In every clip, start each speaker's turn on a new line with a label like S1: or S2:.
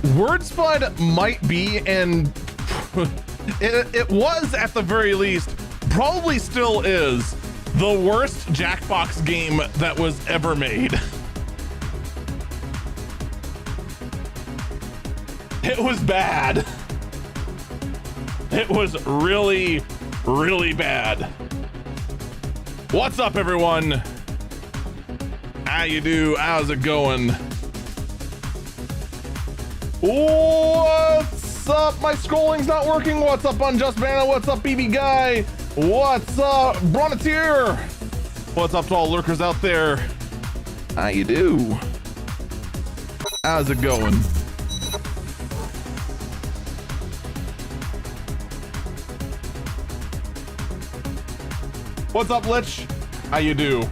S1: WordSpud might be, and it was at the very least, probably still is, the worst Jackbox game that was ever made. It was bad. It was really, really bad. What's up, everyone? How you do? How's it going? What's up? My scrolling's not working. What's up, Unjust Banner? What's up, BB Guy? What's up, Bronetier? What's up to all lurkers out there? How you do? How's it going? What's up, Lich? How you do?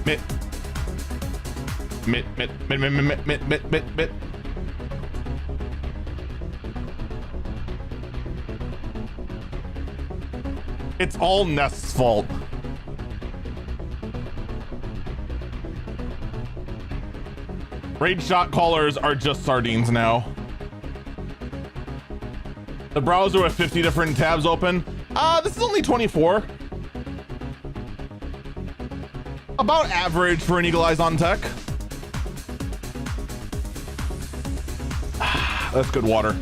S1: Mit. It's all Nest's fault. Raid shot callers are just sardines now. The browser with 50 different tabs open. This is only 24. About average for an Eagle Eyes on Tech. That's good water.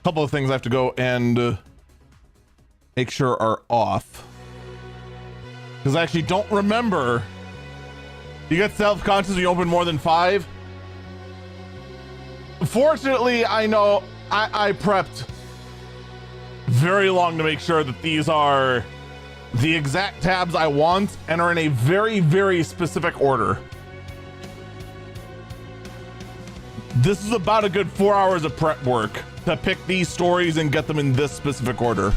S1: Couple of things I have to go and make sure are off, because I actually don't remember. You get self-conscious when you open more than 5. Fortunately, I know I prepped very long to make sure that these are the exact tabs I want and are in a very, very specific order. This is about a good 4 hours of prep work to pick these stories and get them in this specific order.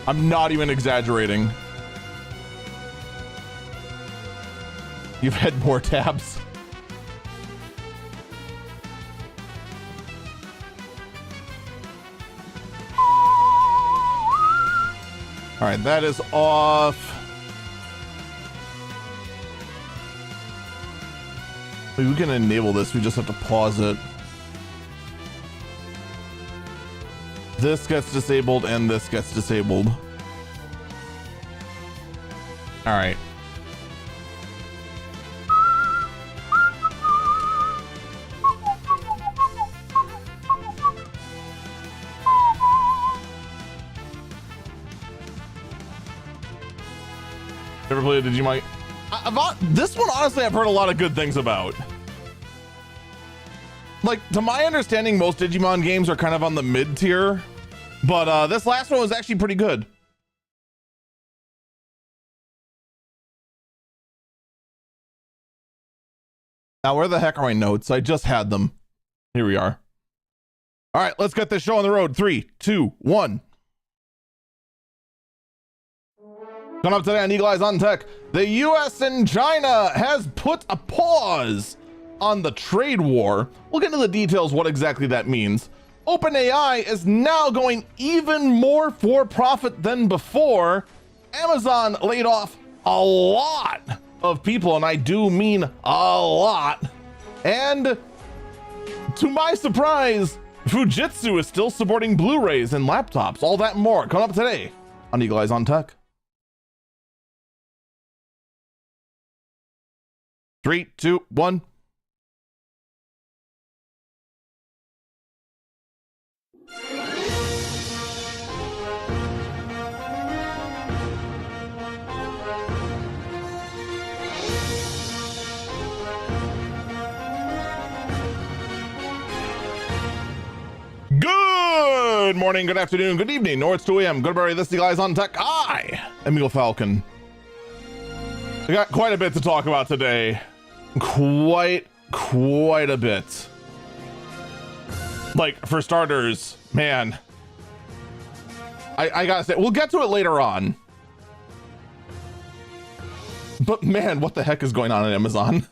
S1: I'm not even exaggerating. You've had more tabs. All right, that is off. We can enable this. We just have to pause it. This gets disabled and this gets disabled. All right. Ever played Digimon? About this one, honestly, I've heard a lot of good things about. Like, to my understanding, most Digimon games are kind of on the mid tier, but this last one was actually pretty good. Now, where the heck are my notes? I just had them. Here we are. All right, let's get this show on the road. 3, 2, 1. Coming up today on Eagle Eyes on Tech, the US and China has put a pause on the trade war. We'll get into the details what exactly that means. OpenAI is now going even more for profit than before. Amazon laid off a lot of people, and I do mean a lot. And to my surprise, Fujitsu is still supporting Blu-rays and laptops. All that and more coming up today on Eagle Eyes on Tech. 3, 2, 1. Good morning, good afternoon, good evening, or it's 2 a.m. Good morning, this is Eagle Eyes on Tech. I am Eagle Falcon. We got quite a bit to talk about today. Quite a bit. Like, for starters, man, I gotta say, we'll get to it later on. But man, what the heck is going on at Amazon?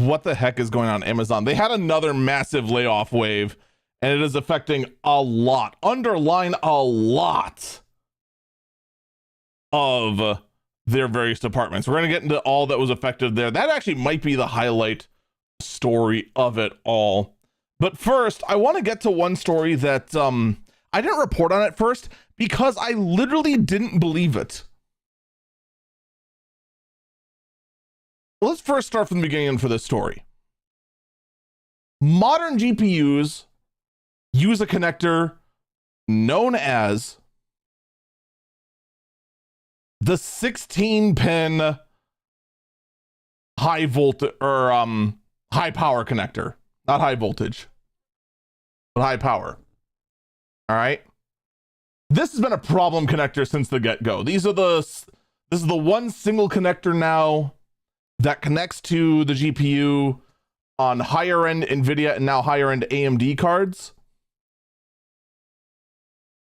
S1: What the heck is going on Amazon? They had another massive layoff wave, and it is affecting a lot, underline a lot of their various departments. We're going to get into all that was affected there. That actually might be the highlight story of it all. But first, I want to get to one story that I didn't report on at first because I literally didn't believe it. Let's first start from the beginning for this story. Modern GPUs use a connector known as the 16-pin high voltage or high power connector. Not high voltage, but high power. All right. This has been a problem connector since the get-go. This is the one single connector now that connects to the GPU on higher end NVIDIA and now higher end AMD cards.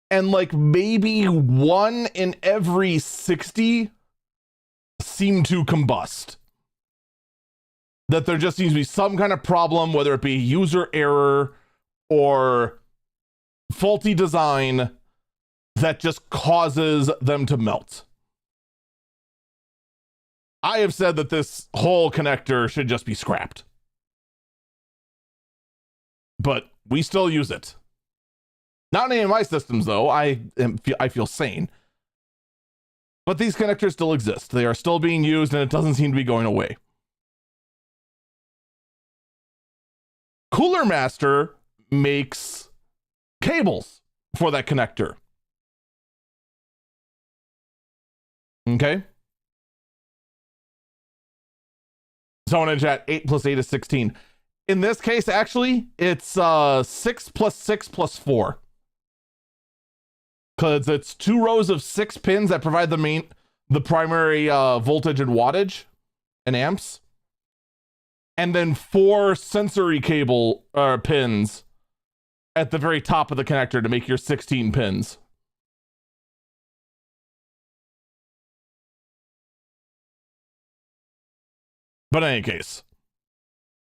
S1: And like maybe 1 in every 60 seem to combust. That there just seems to be some kind of problem, whether it be user error or faulty design, that just causes them to melt. I have said that this whole connector should just be scrapped. But we still use it. Not in any of my systems, though. I feel sane. But these connectors still exist. They are still being used, and it doesn't seem to be going away. Cooler Master makes cables for that connector. Okay. Someone in chat, 8 plus 8 is 16. In this case, actually, it's 6 plus 6 plus 4. Because it's 2 rows of 6 pins that provide the primary voltage and wattage and amps. And then 4 sensory cable pins at the very top of the connector to make your 16 pins. But in any case,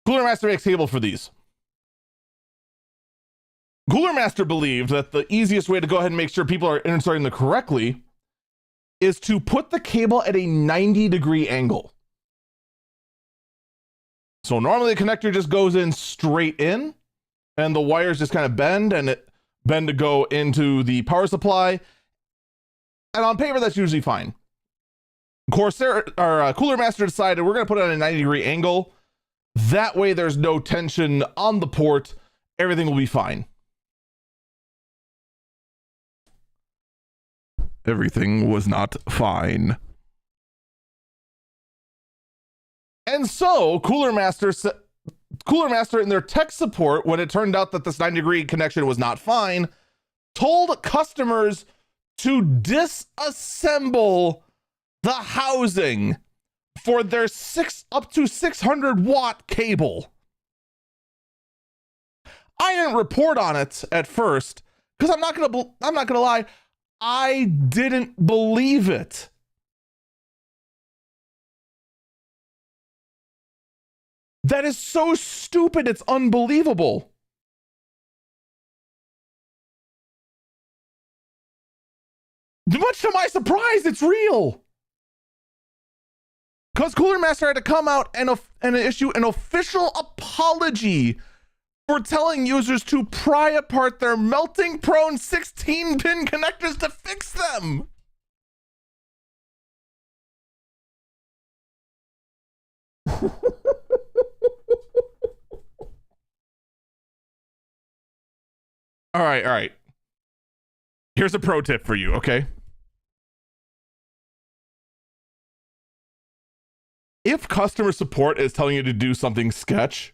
S1: Cooler Master makes cable for these. Cooler Master believed that the easiest way to go ahead and make sure people are inserting them correctly is to put the cable at a 90-degree angle. So normally the connector just goes in straight in, and the wires just kind of bend to go into the power supply. And on paper, that's usually fine. Corsair or Cooler Master decided we're going to put it at a 90-degree angle. That way there's no tension on the port. Everything will be fine. Everything was not fine. And so Cooler Master in their tech support, when it turned out that this 90-degree connection was not fine, told customers to disassemble the housing for their up to 600 watt cable. I didn't report on it at first because I'm not gonna lie, I didn't believe it. That is so stupid, it's unbelievable. Much to my surprise, it's real. Because Cooler Master had to come out and issue an official apology for telling users to pry apart their melting-prone 16-pin connectors to fix them. All right. Here's a pro tip for you, okay? If customer support is telling you to do something sketch,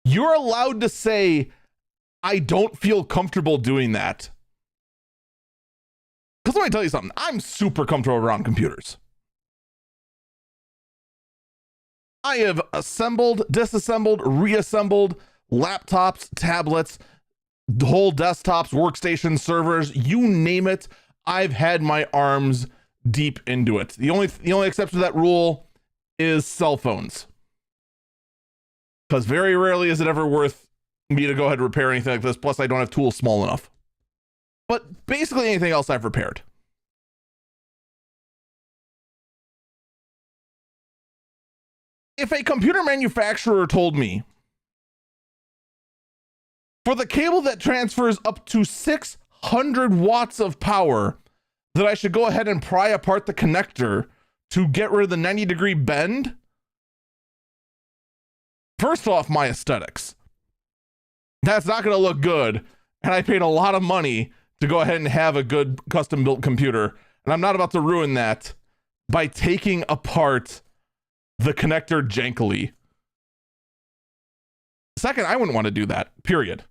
S1: you're allowed to say, I don't feel comfortable doing that. Because let me tell you something, I'm super comfortable around computers. I have assembled, disassembled, reassembled laptops, tablets, whole desktops, workstations, servers, you name it. I've had my arms deep into it. The only exception to that rule is cell phones. Because very rarely is it ever worth me to go ahead and repair anything like this. Plus, I don't have tools small enough. But basically anything else I've repaired. If a computer manufacturer told me for the cable that transfers up to 600 watts of power that I should go ahead and pry apart the connector to get rid of the 90-degree bend, first off, my aesthetics. That's not going to look good. And I paid a lot of money to go ahead and have a good custom built computer. And I'm not about to ruin that by taking apart the connector jankily. Second, I wouldn't want to do that, period.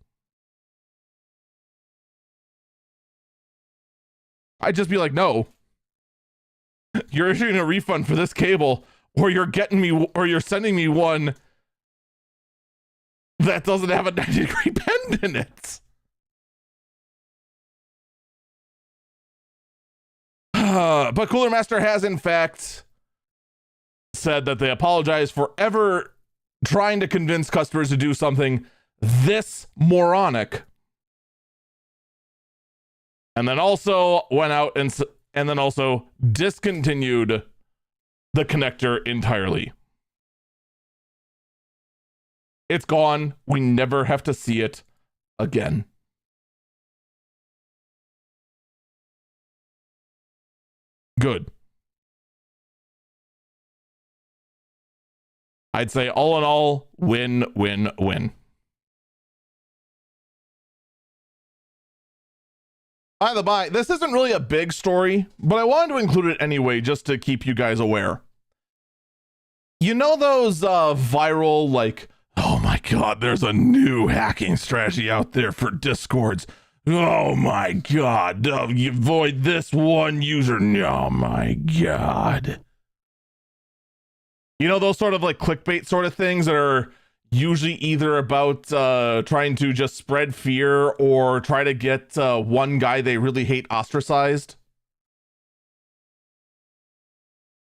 S1: I'd just be like, no, you're issuing a refund for this cable, or you're getting me, or you're sending me one that doesn't have a 90-degree bend in it. But Cooler Master has, in fact, said that they apologize for ever trying to convince customers to do something this moronic. And then also went out and then also discontinued the connector entirely. It's gone. We never have to see it again. Good. I'd say all in all, win, win, win. By the by, this isn't really a big story, but I wanted to include it anyway, just to keep you guys aware. You know those viral, like, oh my god, there's a new hacking strategy out there for Discords. Oh my god, you avoid this one user. Oh my god. You know those sort of like clickbait sort of things that are usually either about trying to just spread fear or try to get one guy they really hate ostracized?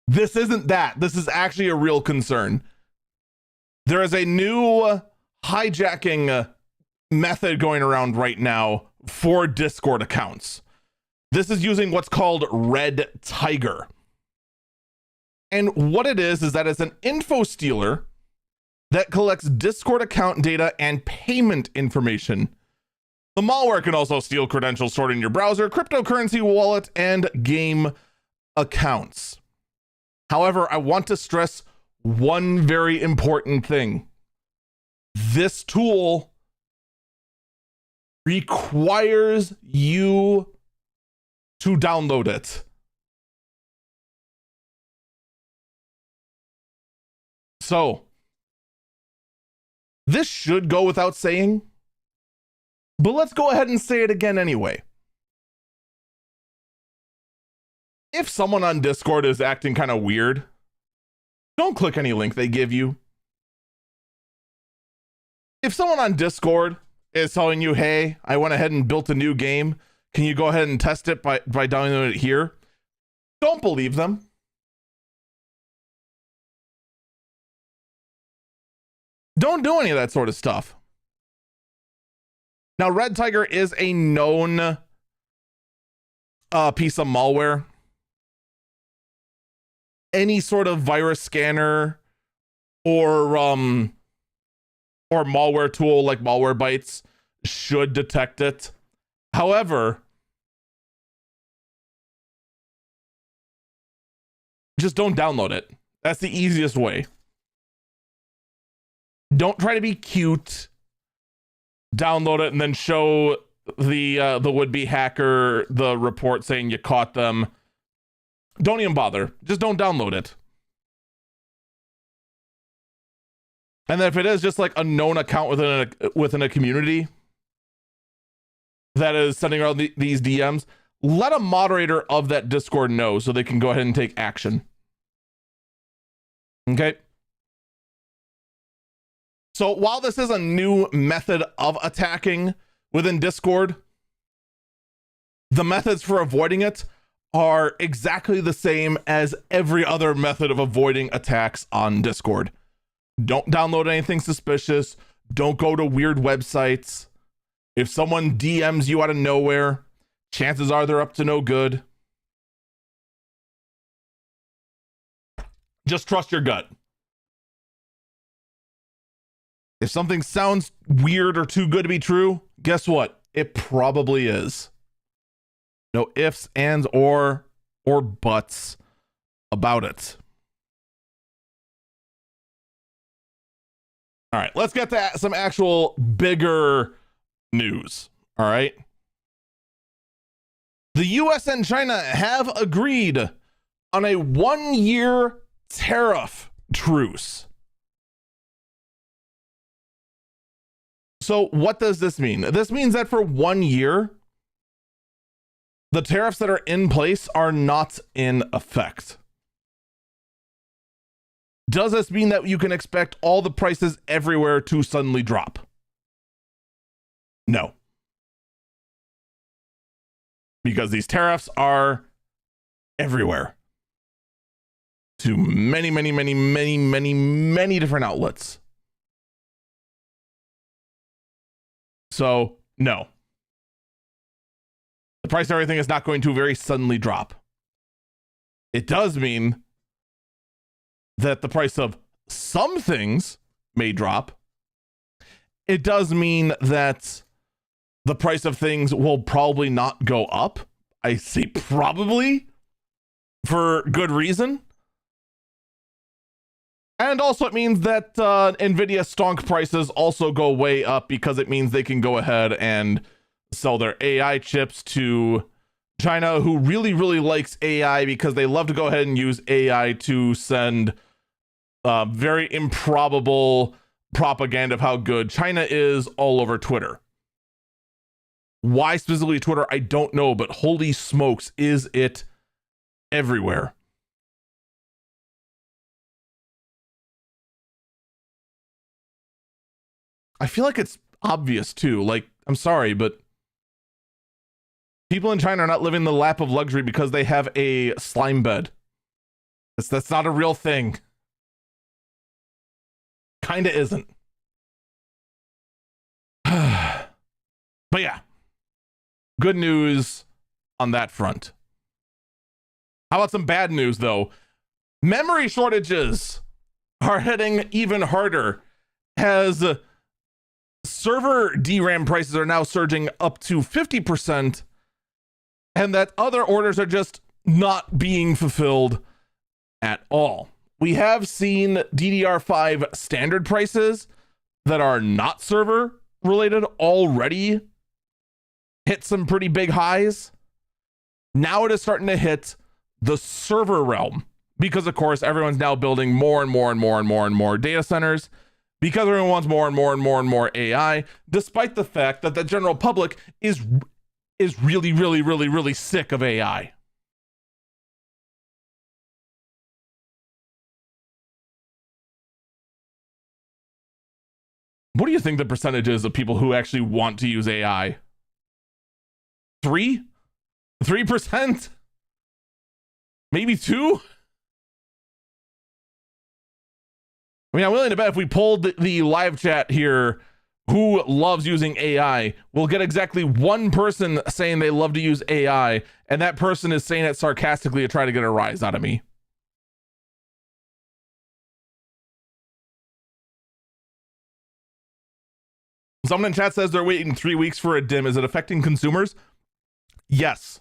S1: This isn't that. This is actually a real concern. There is a new hijacking method going around right now for Discord accounts. This is using what's called Red Tiger. And what it is that it's an info stealer that collects Discord account data and payment information. The malware can also steal credentials stored in your browser, cryptocurrency wallet, and game accounts. However, I want to stress one very important thing. This tool requires you to download it. So, this should go without saying, but let's go ahead and say it again anyway. If someone on Discord is acting kind of weird, don't click any link they give you. If someone on Discord is telling you, hey, I went ahead and built a new game, can you go ahead and test it by downloading it here? Don't believe them. Don't do any of that sort of stuff. Now, Red Tiger is a known piece of malware. Any sort of virus scanner or malware tool like Malwarebytes should detect it. However, just don't download it. That's the easiest way. Don't try to be cute. Download it and then show the would-be hacker the report saying you caught them. Don't even bother. Just don't download it. And then if it is just like a known account within a community that is sending out these DMs, let a moderator of that Discord know so they can go ahead and take action. Okay. So while this is a new method of attacking within Discord, the methods for avoiding it are exactly the same as every other method of avoiding attacks on Discord. Don't download anything suspicious. Don't go to weird websites. If someone DMs you out of nowhere, chances are they're up to no good. Just trust your gut. If something sounds weird or too good to be true, guess what? It probably is. No ifs, ands, or buts about it. All right, let's get to some actual bigger news. All right. The US and China have agreed on a 1-year tariff truce. So what does this mean? This means that for 1 year, the tariffs that are in place are not in effect. Does this mean that you can expect all the prices everywhere to suddenly drop? No. Because these tariffs are everywhere. To many, many, many, many, many, many different outlets. So, no. The price of everything is not going to very suddenly drop. It does mean that the price of some things may drop. It does mean that the price of things will probably not go up. I say probably for good reason. And also it means that NVIDIA stonk prices also go way up because it means they can go ahead and sell their AI chips to China, who really, really likes AI because they love to go ahead and use AI to send very improbable propaganda of how good China is all over Twitter. Why specifically Twitter, I don't know, but holy smokes, is it everywhere. I feel like it's obvious too. Like, I'm sorry, but people in China are not living the lap of luxury because they have a slime bed. That's not a real thing. Kinda isn't. But yeah, good news on that front. How about some bad news though? Memory shortages are hitting even harder as server DRAM prices are now surging up to 50%, and that other orders are just not being fulfilled at all. We have seen DDR5 standard prices that are not server related already hit some pretty big highs. Now it is starting to hit the server realm because, of course, everyone's now building more and more and more and more and more data centers because everyone wants more and more and more and more AI, despite the fact that the general public is really, really, really, really sick of AI. What do you think the percentage is of people who actually want to use AI? 3%? Maybe 2? I mean, I'm willing to bet if we polled the live chat here who loves using AI, we'll get exactly one person saying they love to use AI, and that person is saying it sarcastically to try to get a rise out of me. Someone in chat says they're waiting 3 weeks for a DIMM. Is it affecting consumers? Yes.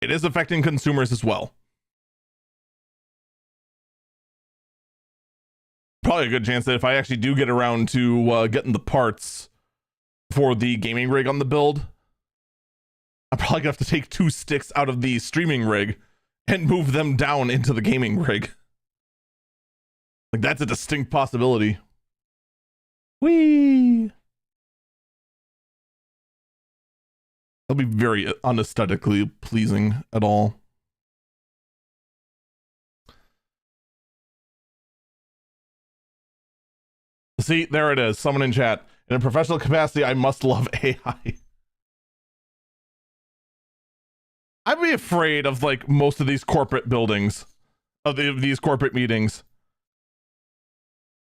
S1: It is affecting consumers as well. Probably a good chance that if I actually do get around to getting the parts for the gaming rig on the build, I'm probably gonna have to take 2 sticks out of the streaming rig and move them down into the gaming rig. Like, that's a distinct possibility. Whee! That'll be very unaesthetically pleasing at all. See, there it is. Someone in chat. In a professional capacity, I must love AI. I'd be afraid of like most of these corporate buildings, of these corporate meetings.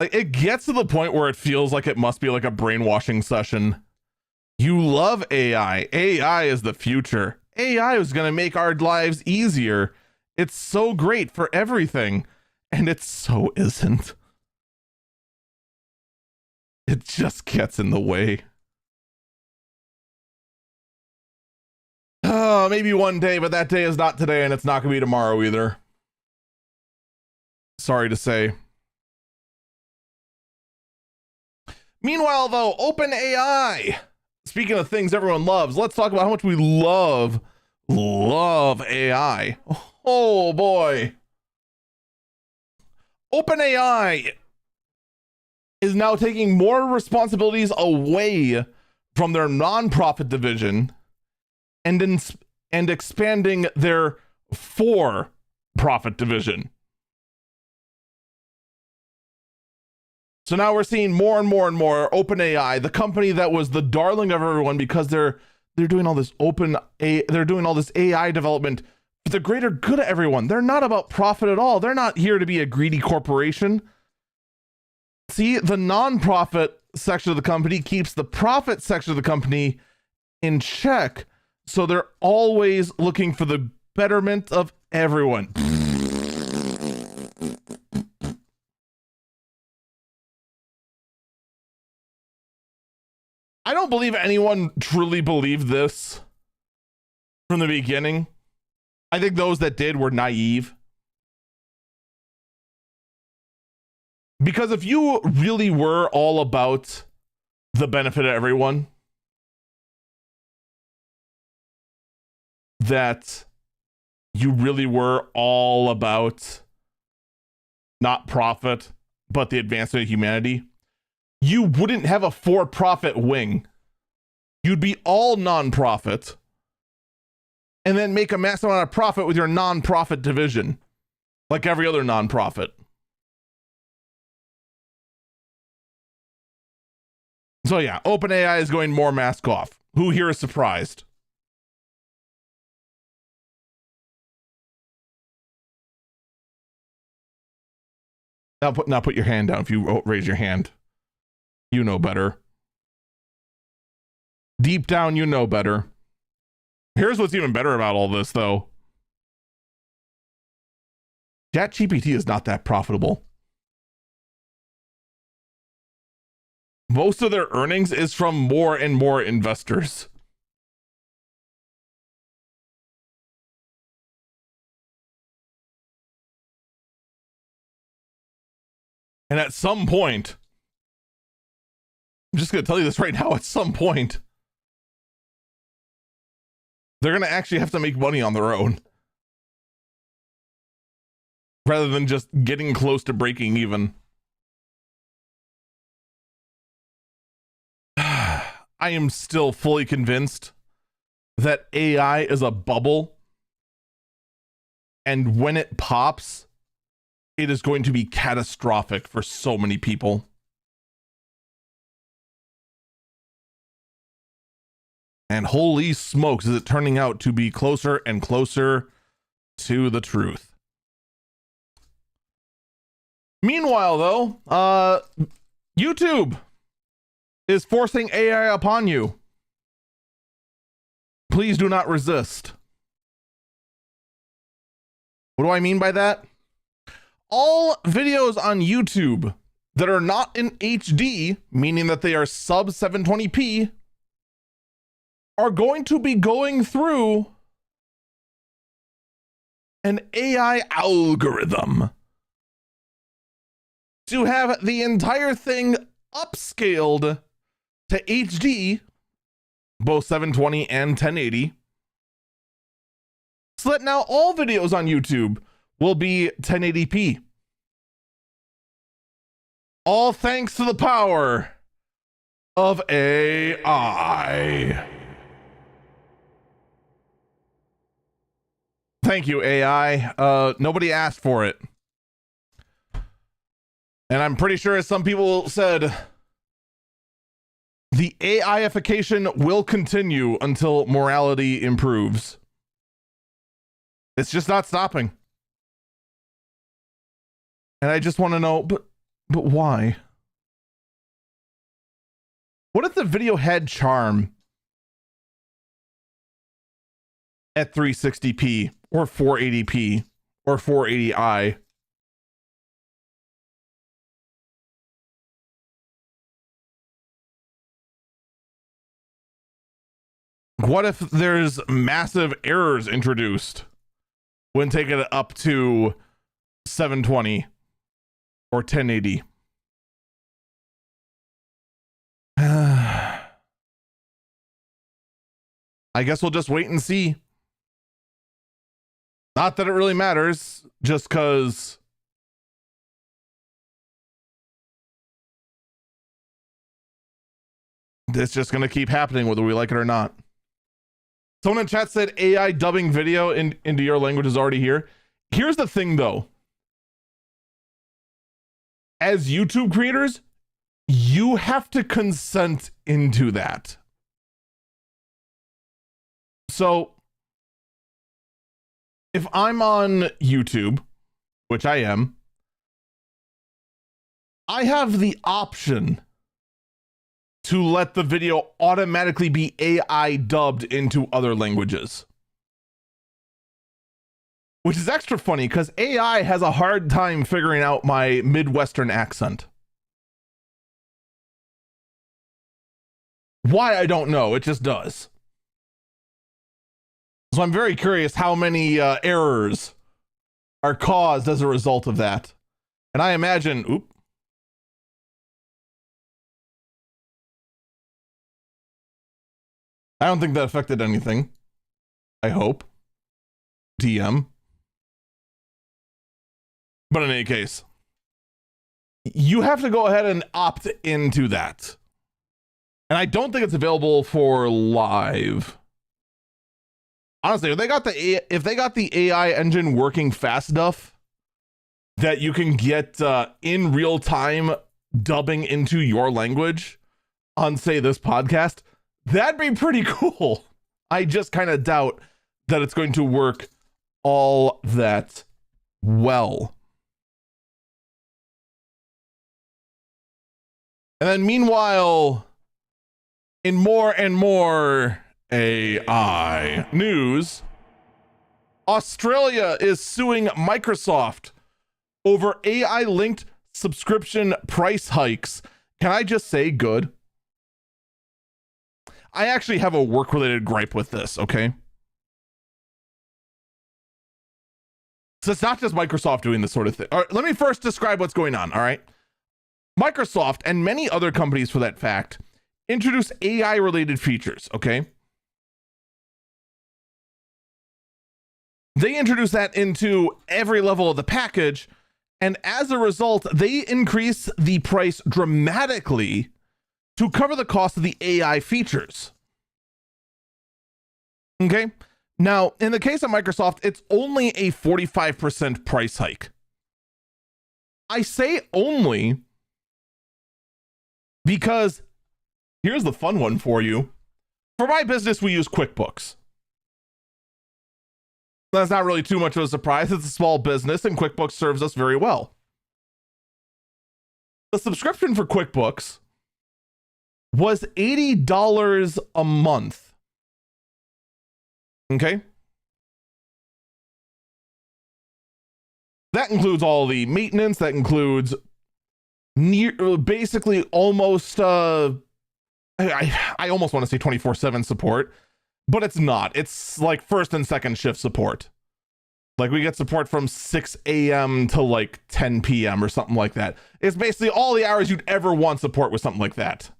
S1: Like, it gets to the point where it feels like it must be like a brainwashing session. You love AI. AI is the future. AI is going to make our lives easier. It's so great for everything. And it so isn't. It just gets in the way. Oh, maybe one day, but that day is not today, and it's not going to be tomorrow either. Sorry to say. Meanwhile, though, OpenAI. Speaking of things everyone loves, let's talk about how much we love AI. Oh boy. OpenAI is now taking more responsibilities away from their nonprofit division and expanding their for-profit division. So now we're seeing more and more and more OpenAI, the company that was the darling of everyone because they're doing all this they're doing all this AI development for the greater good of everyone. They're not about profit at all. They're not here to be a greedy corporation. See, the nonprofit section of the company keeps the profit section of the company in check. So they're always looking for the betterment of everyone. I don't believe anyone truly believed this from the beginning. I think those that did were naive. Because if you really were all about the benefit of everyone, that you really were all about not profit, but the advancement of humanity, you wouldn't have a for-profit wing. You'd be all non-profit and then make a massive amount of profit with your non-profit division, like every other non-profit. So yeah, OpenAI is going more mask off. Who here is surprised? Now put your hand down if you raise your hand. You know better. Deep down, you know better. Here's what's even better about all this, though. ChatGPT is not that profitable. Most of their earnings is from more and more investors. And at some point, I'm just going to tell you this right now, at some point, they're going to actually have to make money on their own. Rather than just getting close to breaking even. I am still fully convinced that AI is a bubble. And when it pops, it is going to be catastrophic for so many people. And holy smokes, is it turning out to be closer and closer to the truth. Meanwhile, though, YouTube is forcing AI upon you. Please do not resist. What do I mean by that? All videos on YouTube that are not in HD, meaning that they are sub 720p, are going to be going through an AI algorithm to have the entire thing upscaled to HD, both 720 and 1080, so that now all videos on YouTube will be 1080p. All thanks to the power of AI. Thank you, AI. Nobody asked for it. And I'm pretty sure, as some people said, the AIification will continue until morality improves. It's just not stopping. And I just want to know, but why? What if the video had charm at 360p or 480p or 480i? What if there's massive errors introduced when taking it up to 720 or 1080? I guess we'll just wait and see. Not that it really matters, just because it's just going to keep happening whether we like it or not. Someone in chat said AI dubbing video into your language is already here. Here's the thing, though. As YouTube creators, you have to consent into that. So if I'm on YouTube, which I am, I have the option to let the video automatically be AI dubbed into other languages. Which is extra funny because AI has a hard time figuring out my Midwestern accent. Why, I don't know. It just does. So I'm very curious how many errors are caused as a result of that. And I imagine, I don't think that affected anything. I hope. DM. But in any case, you have to go ahead and opt into that. And I don't think it's available for live. Honestly, if they got the AI engine working fast enough that you can get in real time dubbing into your language on, say, this podcast, that'd be pretty cool. I just kind of doubt that it's going to work all that well. And then meanwhile, in more and more AI news, Australia is suing Microsoft over AI-linked subscription price hikes. Can I just say good? I actually have a work-related gripe with this, okay? So it's not just Microsoft doing this sort of thing. All right, let me first describe what's going on, all right? Microsoft, and many other companies for that fact, introduce AI-related features, okay? They introduce that into every level of the package, and as a result, they increase the price dramatically to cover the cost of the AI features. Okay? Now, in the case of Microsoft, it's only a 45% price hike. I say only because here's the fun one for you. For my business, we use QuickBooks. That's not really too much of a surprise. It's a small business and QuickBooks serves us very well. The subscription for QuickBooks was $80 a month. Okay? That includes all the maintenance. That includes basically almost I almost want to say 24/7 support, but it's not. It's like first and second shift support. Like we get support from 6 a.m. to like 10 p.m. or something like that. It's basically all the hours you'd ever want support with something like that.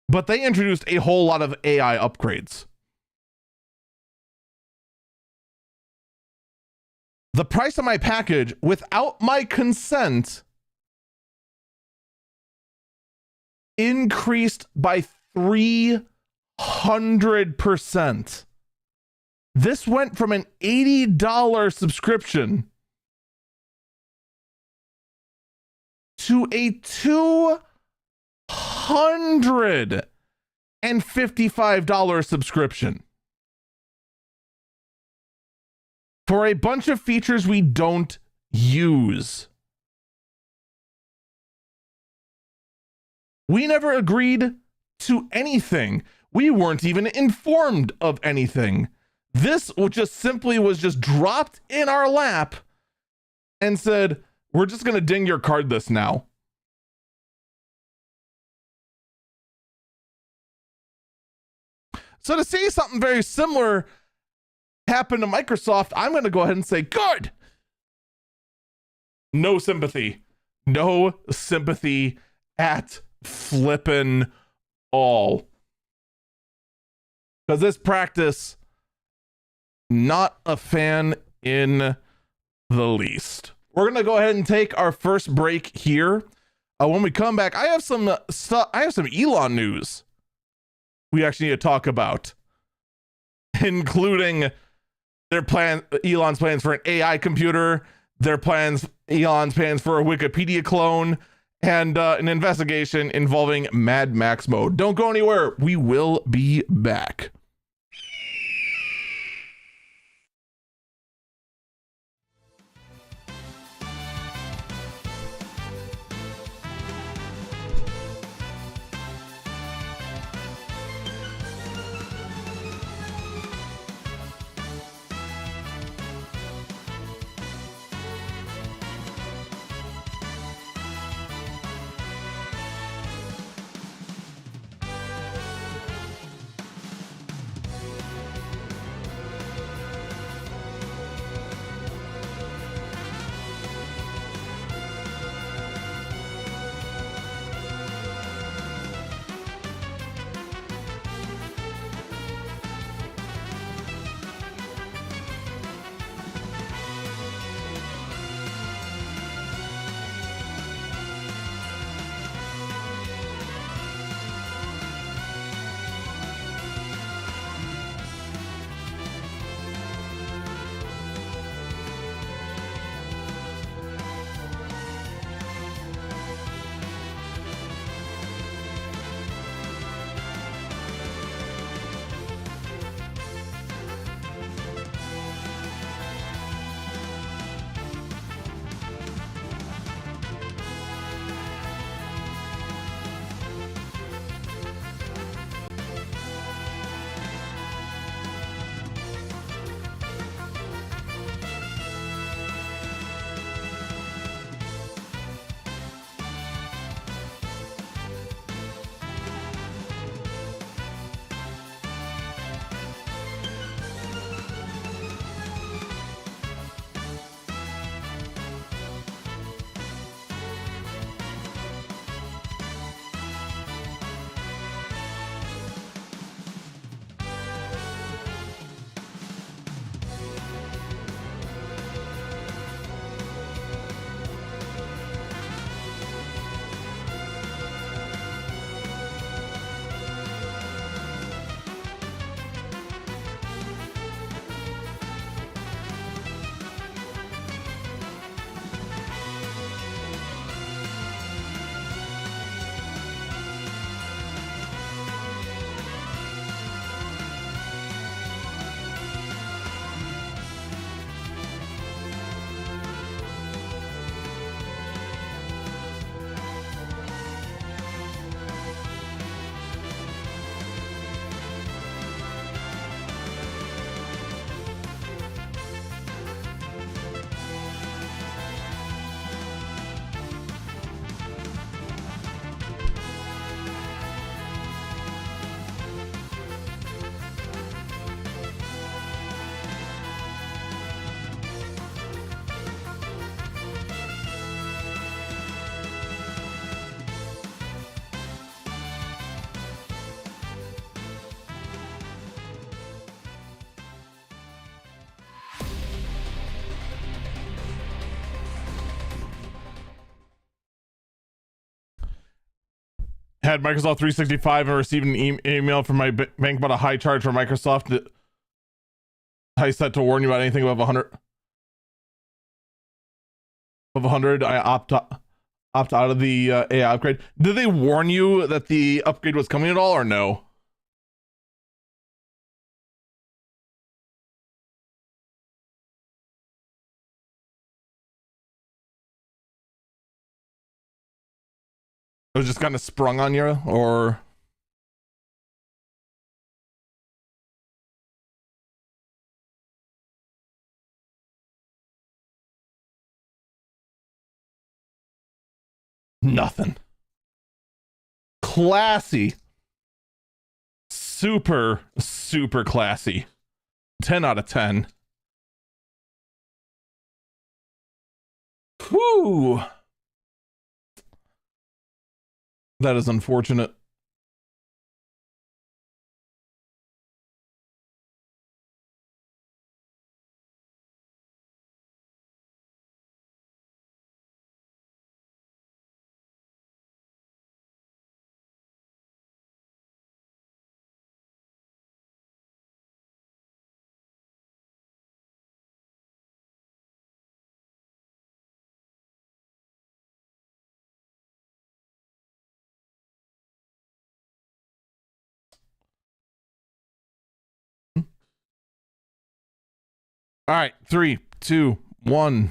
S1: But they introduced a whole lot of AI upgrades. The price of my package, without my consent, increased by 300%. This went from an $80 subscription to a $255 subscription. for a bunch of features we don't use. We never agreed to anything. We weren't even informed of anything. This just simply was just dropped in our lap and said, we're just going to ding your card this now. So to say something very similar happened to Microsoft, I'm going to go ahead and say, good. No sympathy. No sympathy at flippin' all. Because this practice, not a fan in the least. We're going to go ahead and take our first break here. When we come back, I have some stuff. I have some Elon news we actually need to talk about, including Elon's plans for an AI computer, Elon's plans for a Wikipedia clone, and an investigation involving Mad Max mode. Don't go anywhere. We will be back. Had Microsoft 365 and received an email from my bank about a high charge for Microsoft. I set to warn you about anything above 100. Above 100, I opt out of the AI upgrade. Did they warn you that the upgrade was coming at all, or no? It was just kind of sprung on you, or nothing. Classy. Super, super classy. 10 out of 10. Whew. That is unfortunate. All right, 3, 2, 1.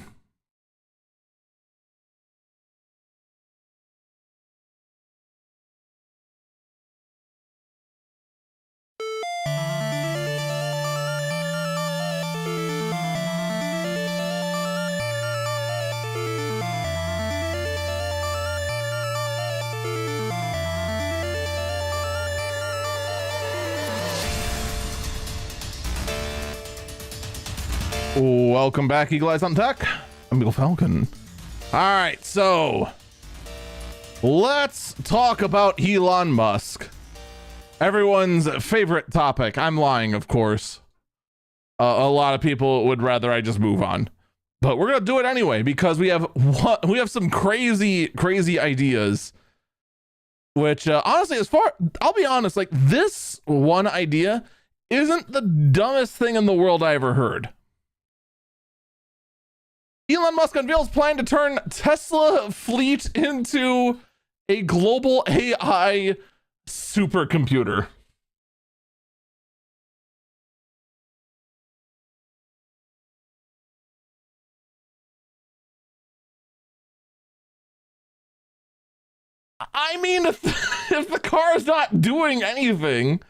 S1: Welcome back, Eagle Eyes on Tech. I'm Eagle Falcon. All right, so let's talk about Elon Musk. Everyone's favorite topic. I'm lying, of course. A lot of people would rather I just move on, but we're gonna do it anyway because we have some crazy ideas. Which honestly, I'll be honest, like this one idea isn't the dumbest thing in the world I ever heard. Elon Musk unveils plan to turn Tesla fleet into a global AI supercomputer. I mean, if the car's not doing anything,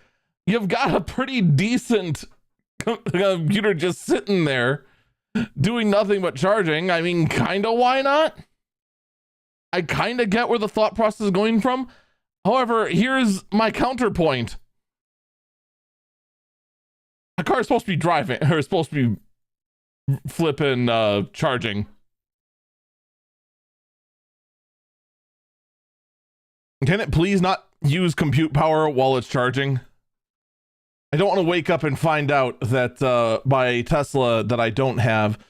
S1: you've got a pretty decent computer just sitting there doing nothing but charging. I mean, kind of, why not? I kind of get where the thought process is going from. However, here's my counterpoint. A car is supposed to be driving, or supposed to be flipping charging. Can it please not use compute power while it's charging? I don't want to wake up and find out that my Tesla that I don't have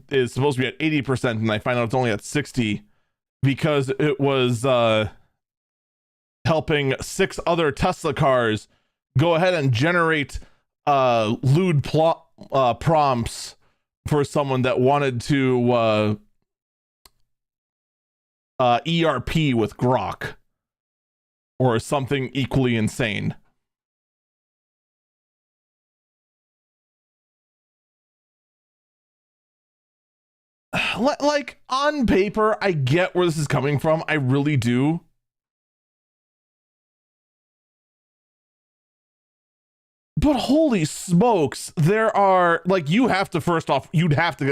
S1: is supposed to be at 80% and I find out it's only at 60 because it was helping 6 other Tesla cars go ahead and generate lewd prompts for someone that wanted to ERP with Grok or something equally insane. Like, on paper, I get where this is coming from. I really do. But holy smokes, there are, like, you have to, first off, you would have to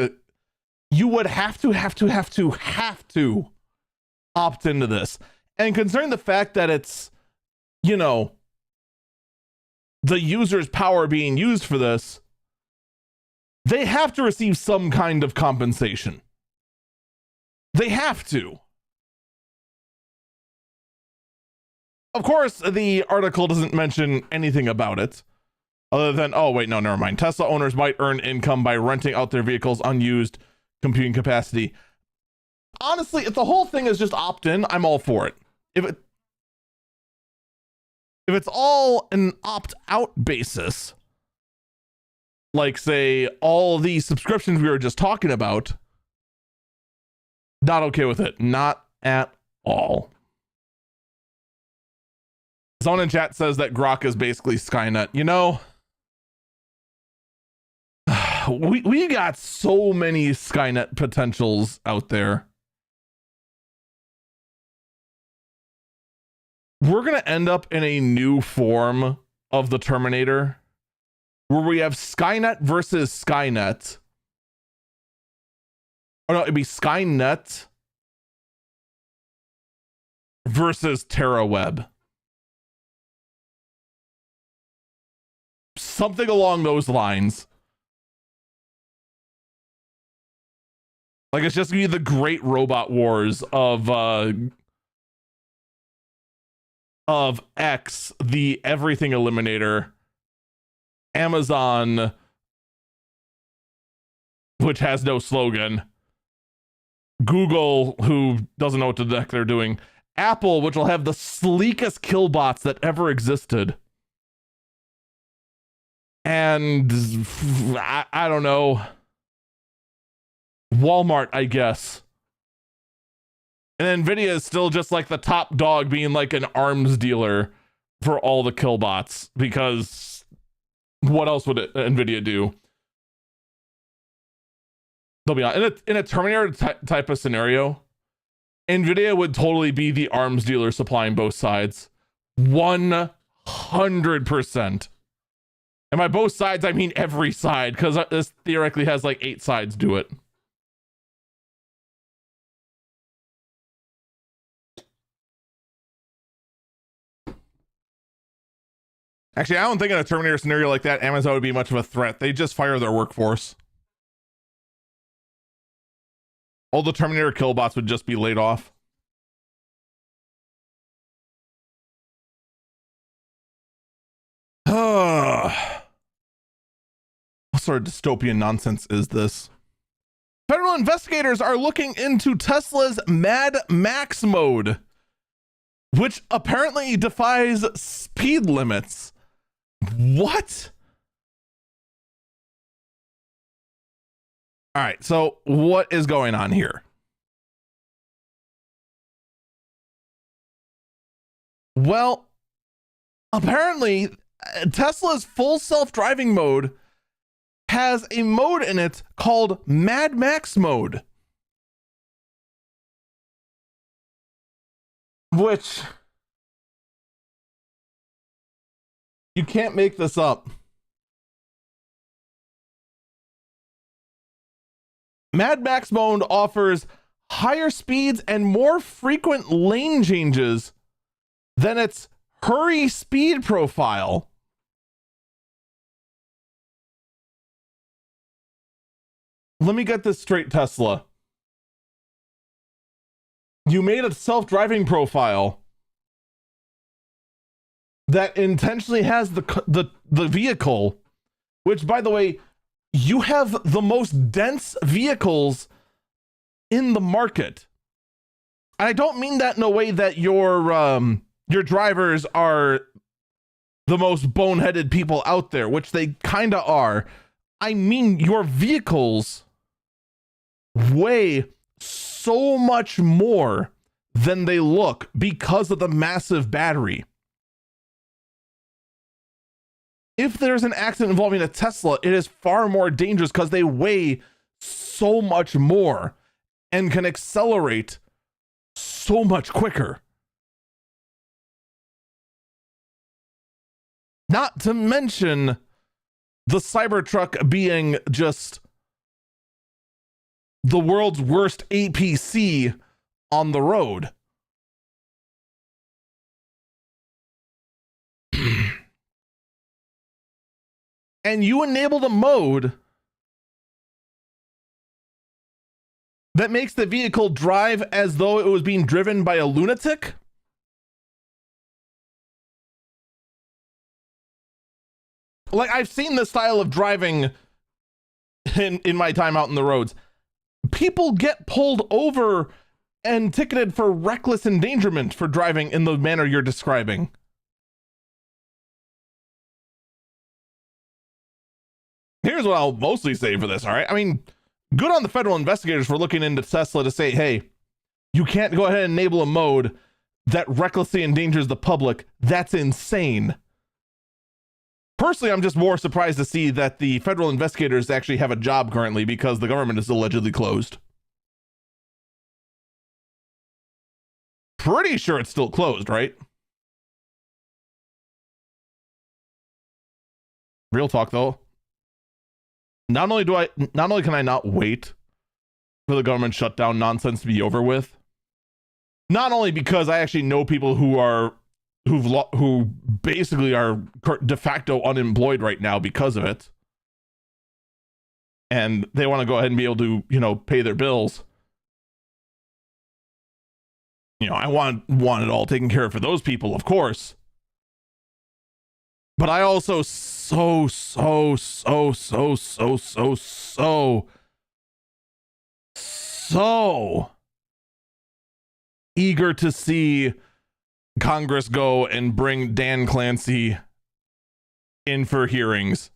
S1: opt into this. And considering the fact that it's, you know, the user's power being used for this, they have to receive some kind of compensation. They have to. Of course, the article doesn't mention anything about it. Other than, oh, wait, no, never mind. Tesla owners might earn income by renting out their vehicles' unused computing capacity. Honestly, if the whole thing is just opt-in, I'm all for it. If it's all an opt-out basis, like, say, all the subscriptions we were just talking about, not okay with it. Not at all. Someone in chat says that Grok is basically Skynet. You know, we got so many Skynet potentials out there. we're going to end up in a new form of the Terminator where we have Skynet versus Skynet. Oh no, it'd be Skynet versus TerraWeb. Something along those lines. Like, it's just gonna be the great robot wars of X, the everything eliminator, Amazon, which has no slogan, Google, who doesn't know what the heck they're doing, Apple, which will have the sleekest killbots that ever existed, and I don't know, Walmart, I guess. And Nvidia is still just like the top dog, being like an arms dealer for all the killbots, because what else would Nvidia do? They'll be on in a Terminator type of scenario. Nvidia would totally be the arms dealer supplying both sides, 100%. And by both sides, I mean every side, because this theoretically has like 8 sides to it. Actually, I don't think in a Terminator scenario like that, Amazon would be much of a threat. They just fire their workforce. All the Terminator killbots would just be laid off. What sort of dystopian nonsense is this? Federal investigators are looking into Tesla's Mad Max mode, which apparently defies speed limits. What? All right, so what is going on here? Well, apparently Tesla's full self-driving mode has a mode in it called Mad Max mode, which you can't make this up. Mad Max mode offers higher speeds and more frequent lane changes than its hurry speed profile. Let me get this straight, Tesla. You made a self-driving profile that intentionally has the vehicle, which, by the way, you have the most dense vehicles in the market. And I don't mean that in a way that your drivers are the most boneheaded people out there, which they kind of are. I mean, your vehicles weigh so much more than they look because of the massive battery. If there's an accident involving a Tesla, it is far more dangerous because they weigh so much more and can accelerate so much quicker. Not to mention the Cybertruck being just the world's worst APC on the road. And you enabled a mode that makes the vehicle drive as though it was being driven by a lunatic? Like, I've seen this style of driving in my time out in the roads. People get pulled over and ticketed for reckless endangerment for driving in the manner you're describing. Here's what I'll mostly say for this, all right? I mean, good on the federal investigators for looking into Tesla to say, hey, you can't go ahead and enable a mode that recklessly endangers the public. That's insane. Personally, I'm just more surprised to see that the federal investigators actually have a job currently because the government is allegedly closed. Pretty sure it's still closed, right? Real talk though. Not only can I not wait for the government shutdown nonsense to be over with, not only because I actually know people who basically are de facto unemployed right now because of it, and they want to go ahead and be able to, pay their bills. I want it all taken care of for those people, of course. But I also so eager to see Congress go and bring Dan Clancy in for hearings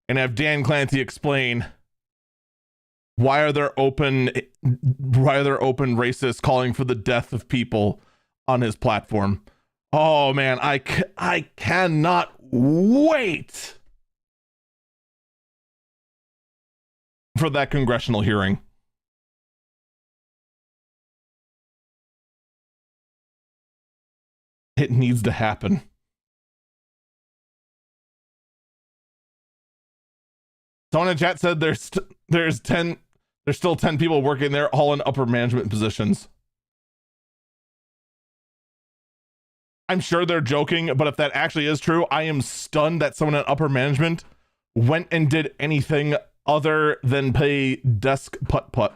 S1: and have Dan Clancy explain why are there open racists calling for the death of people on his platform. Oh man, I cannot wait for that congressional hearing. It needs to happen. Someone in chat said there's still 10 people working there, all in upper management positions. I'm sure they're joking, but if that actually is true, I am stunned that someone in upper management went and did anything other than play desk putt-putt.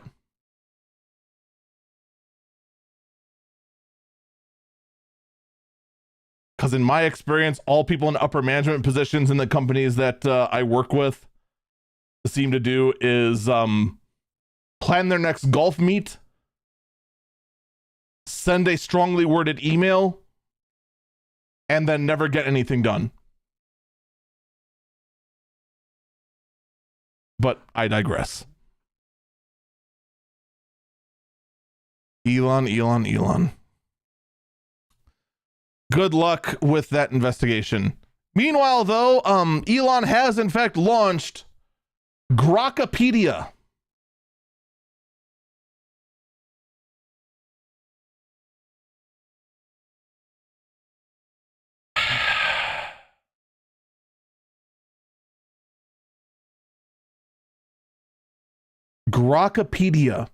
S1: Because in my experience, all people in upper management positions in the companies that I work with seem to do is plan their next golf meet, send a strongly worded email, and then never get anything done. But I digress. Elon. Good luck with that investigation. Meanwhile, though, Elon has in fact launched Grokpedia. Grokpedia.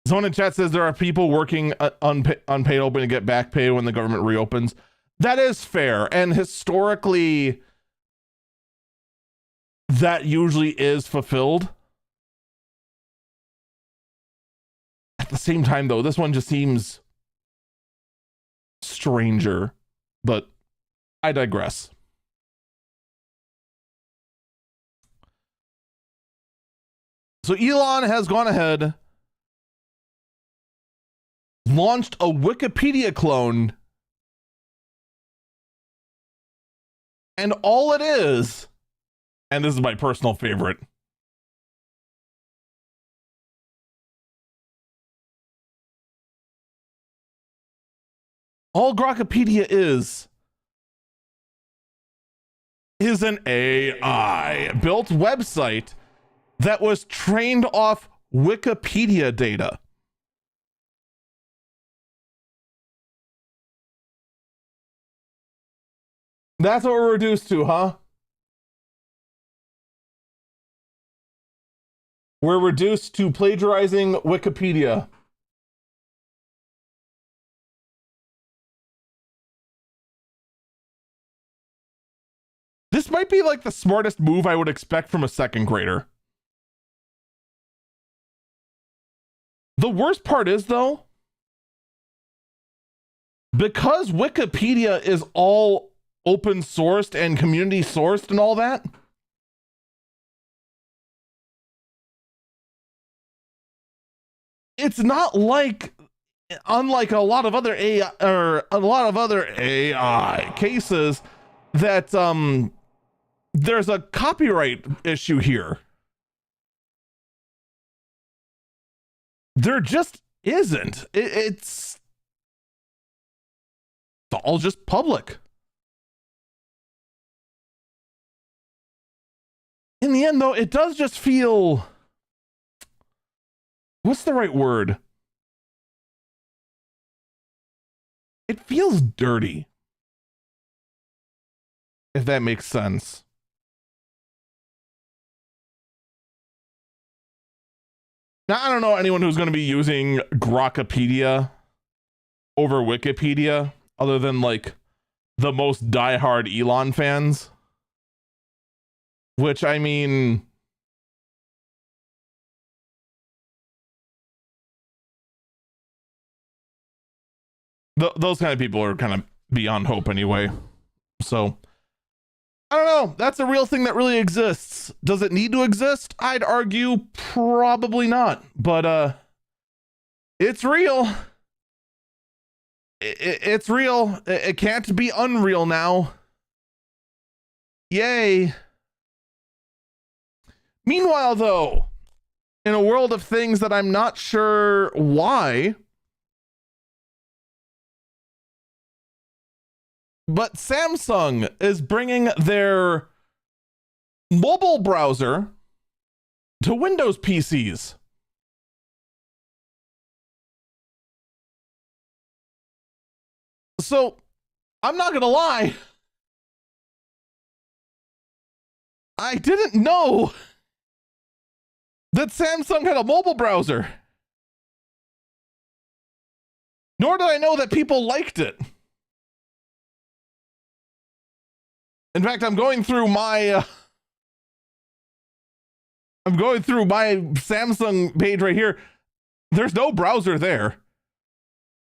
S1: Someone in chat says there are people working unpaid open to get back pay when the government reopens. That is fair, and historically, that usually is fulfilled. At the same time, though, this one just seems stranger, but I digress. So Elon has gone ahead, launched a Wikipedia clone, and all it is, and this is my personal favorite, all Grokpedia is an AI built website that was trained off Wikipedia data. That's what we're reduced to, huh? We're reduced to plagiarizing Wikipedia. This might be like the smartest move I would expect from a second grader. The worst part is, though, because Wikipedia is all open sourced and community sourced and all that, it's not like, unlike a lot of other AI cases, that there's a copyright issue here. There just isn't. It's all just public. In the end, though, it does just feel... What's the right word? It feels dirty. if that makes sense. Now, I don't know anyone who's going to be using Grokpedia over Wikipedia other than like the most diehard Elon fans. Which, I mean, those kind of people are kind of beyond hope anyway. So, I don't know. That's a real thing that really exists. Does it need to exist? I'd argue probably not. But it's real. It's real. It can't be unreal now. Yay. Meanwhile, though, in a world of things that I'm not sure why, but Samsung is bringing their mobile browser to Windows PCs. So, I'm not gonna lie, I didn't know that Samsung had a mobile browser. Nor did I know that people liked it. In fact, I'm going through my Samsung page right here. There's no browser there.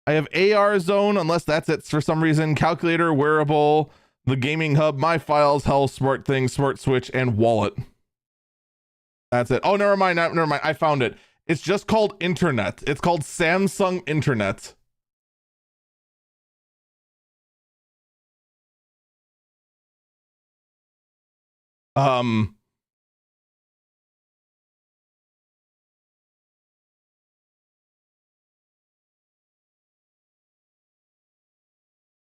S1: I have AR Zone, unless that's it for some reason, calculator, wearable, the gaming hub, my files, health, smart things, smart switch, and wallet. That's it. Oh, never mind. Never mind. I found it. It's just called Internet. It's called Samsung Internet.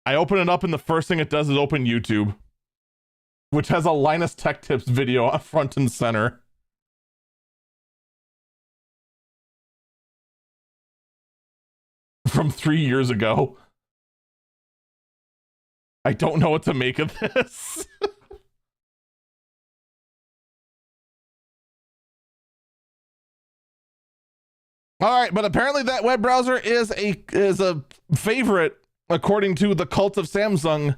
S1: I open it up and the first thing it does is open YouTube, which has a Linus Tech Tips video up front and center. From 3 years ago. I don't know what to make of this. All right, but apparently that web browser is a favorite according to the cult of Samsung, and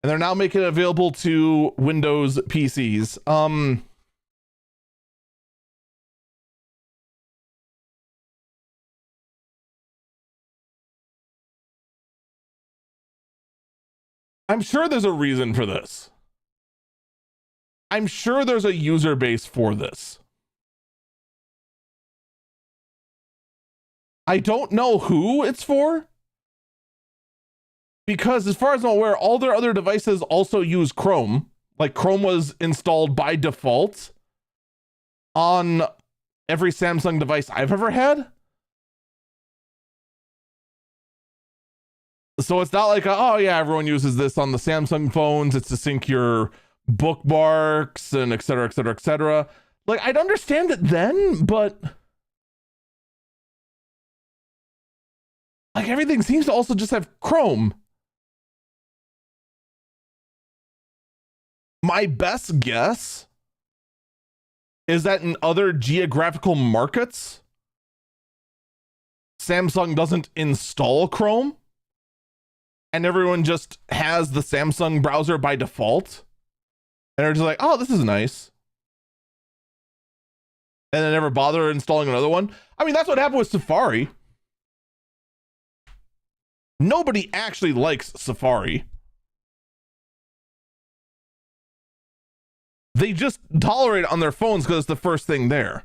S1: they're now making it available to Windows PCs. I'm sure there's a reason for this. I'm sure there's a user base for this. I don't know who it's for, because as far as I'm aware, all their other devices also use Chrome. Like, Chrome was installed by default on every Samsung device I've ever had. So it's not like, oh yeah, everyone uses this on the Samsung phones. It's to sync your bookmarks and et cetera, et cetera, et cetera. Like, I'd understand it then, but like, everything seems to also just have Chrome. My best guess is that in other geographical markets, Samsung doesn't install Chrome, and everyone just has the Samsung browser by default, and they're just like, oh, this is nice, and they never bother installing another one. I mean, that's what happened with Safari. Nobody actually likes Safari. They just tolerate it on their phones because it's the first thing there.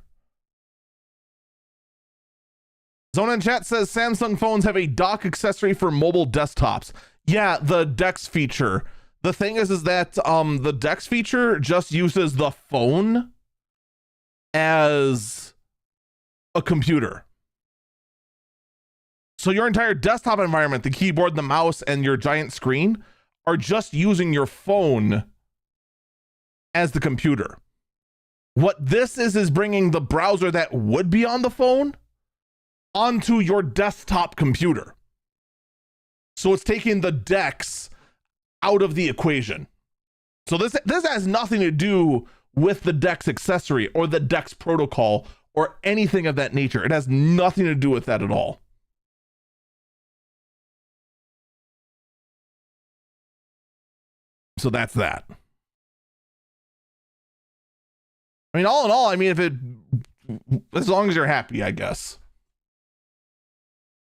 S1: Zona in chat says Samsung phones have a dock accessory for mobile desktops. Yeah, the DeX feature. The thing is that the DeX feature just uses the phone as a computer. So your entire desktop environment, the keyboard, the mouse, and your giant screen are just using your phone as the computer. What this is bringing the browser that would be on the phone onto your desktop computer. So it's taking the DeX out of the equation. So this has nothing to do with the DEX accessory or the DEX protocol or anything of that nature. It has nothing to do with that at all. So that's that. I mean, all in all, I mean, as long as you're happy, I guess.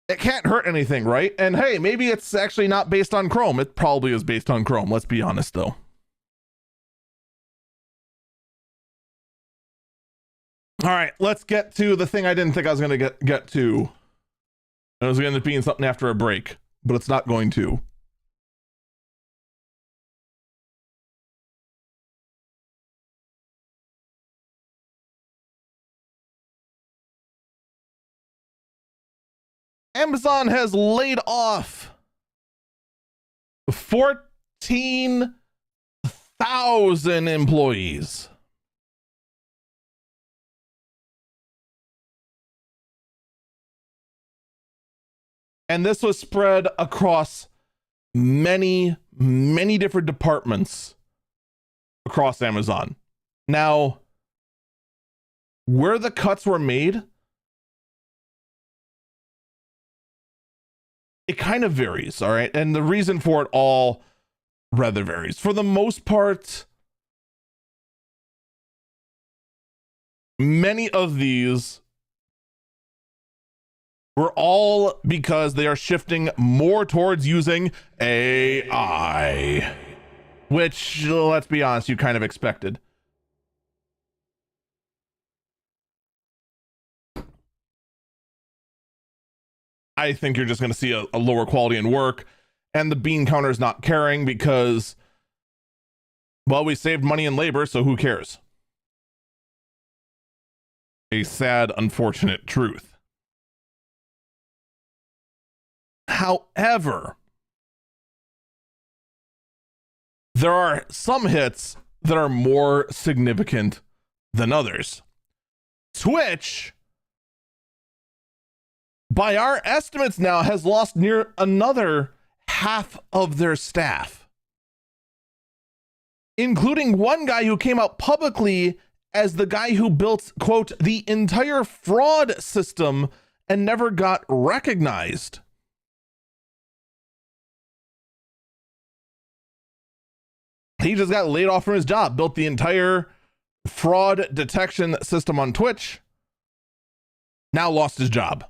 S1: It can't hurt anything, right? And hey, maybe it's actually not based on Chrome. It probably is based on Chrome. Let's be honest, though. All right, let's get to the thing I didn't think I was going to get to. It was going to end up being something after a break, but it's not going to. Amazon has laid off 14,000 employees. And this was spread across many, many different departments across Amazon. Now, where the cuts were made, it kind of varies, all right? And the reason for it all rather varies. For the most part, many of these were all because they are shifting more towards using AI, which, let's be honest, you kind of expected. I think you're just going to see a lower quality in work, and the bean counter is not caring because, well, we saved money and labor, so who cares? A sad, unfortunate truth. However, there are some hits that are more significant than others. Twitch, by our estimates now, has lost near another half of their staff, including one guy who came out publicly as the guy who built, quote, the entire fraud system and never got recognized. He just got laid off from his job, built the entire fraud detection system on Twitch, now lost his job.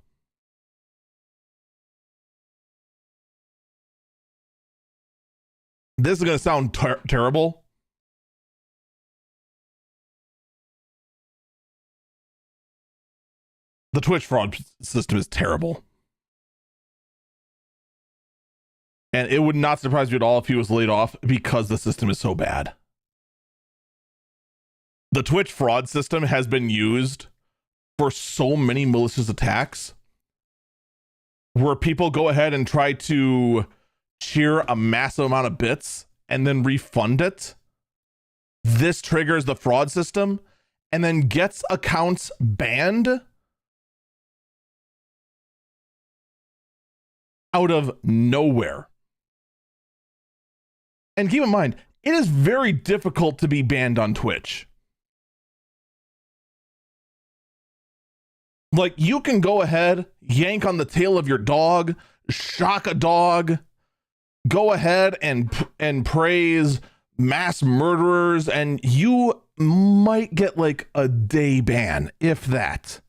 S1: This is going to sound terrible. The Twitch fraud system is terrible. And it would not surprise me at all if he was laid off because the system is so bad. The Twitch fraud system has been used for so many malicious attacks where people go ahead and try to cheer a massive amount of bits and then refund it. This triggers the fraud system and then gets accounts banned out of nowhere. And keep in mind, it is very difficult to be banned on Twitch. Like, you can go ahead, yank on the tail of your dog, shock a dog, go ahead and praise mass murderers, and you might get like a day ban, if that.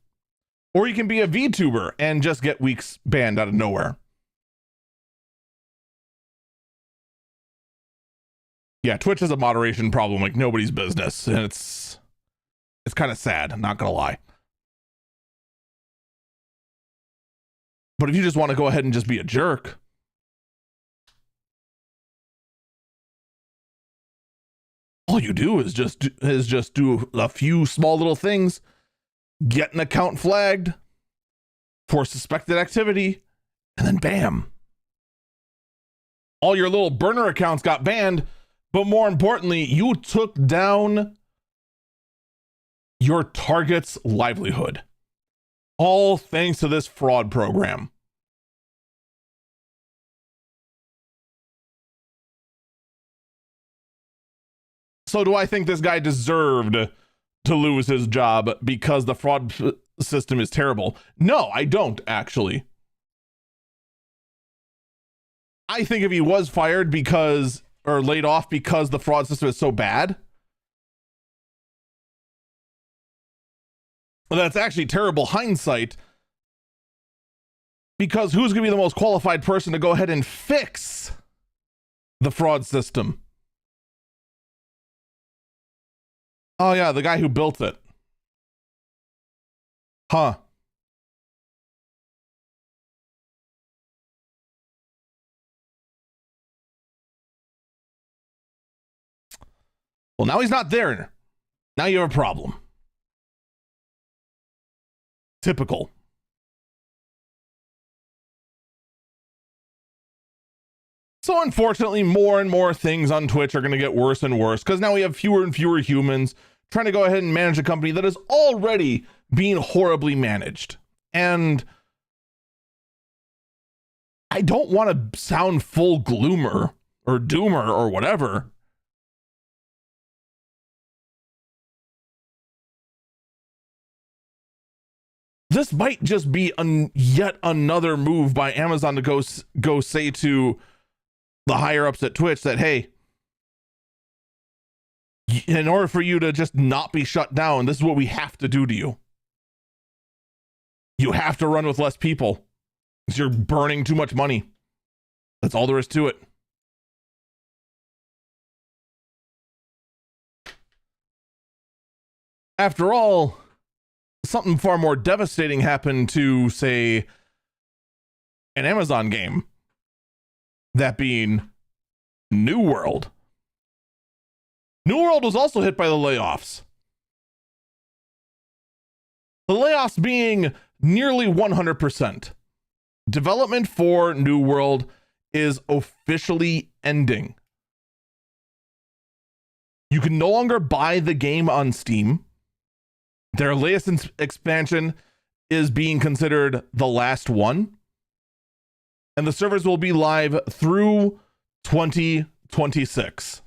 S1: Or you can be a VTuber and just get weeks banned out of nowhere. Yeah, Twitch has a moderation problem like nobody's business, and it's kind of sad, I'm not gonna lie. But if you just want to go ahead and just be a jerk, all you do is just do a few small little things, get an account flagged for suspected activity, and then bam. All your little burner accounts got banned. But more importantly, you took down your target's livelihood. All thanks to this fraud program. So do I think this guy deserved to lose his job because the fraud system is terrible? No, I don't actually. I think if he was fired because, or laid off because the fraud system is so bad, well, that's actually terrible hindsight, because who's going to be the most qualified person to go ahead and fix the fraud system? Oh yeah, the guy who built it. Huh. Well, now he's not there. Now you have a problem. Typical. So unfortunately, more and more things on Twitch are going to get worse and worse, because now we have fewer and fewer humans trying to go ahead and manage a company that is already being horribly managed. And I don't want to sound full gloomer or doomer or whatever. This might just be yet another move by Amazon to go say to the higher ups at Twitch that, hey, in order for you to just not be shut down, this is what we have to do to you. You have to run with less people because you're burning too much money. That's all there is to it. After all, something far more devastating happened to, say, an Amazon game. That being New World. New World was also hit by the layoffs. The layoffs being nearly 100%. Development for New World is officially ending. You can no longer buy the game on Steam. Their latest expansion is being considered the last one. And the servers will be live through 2026.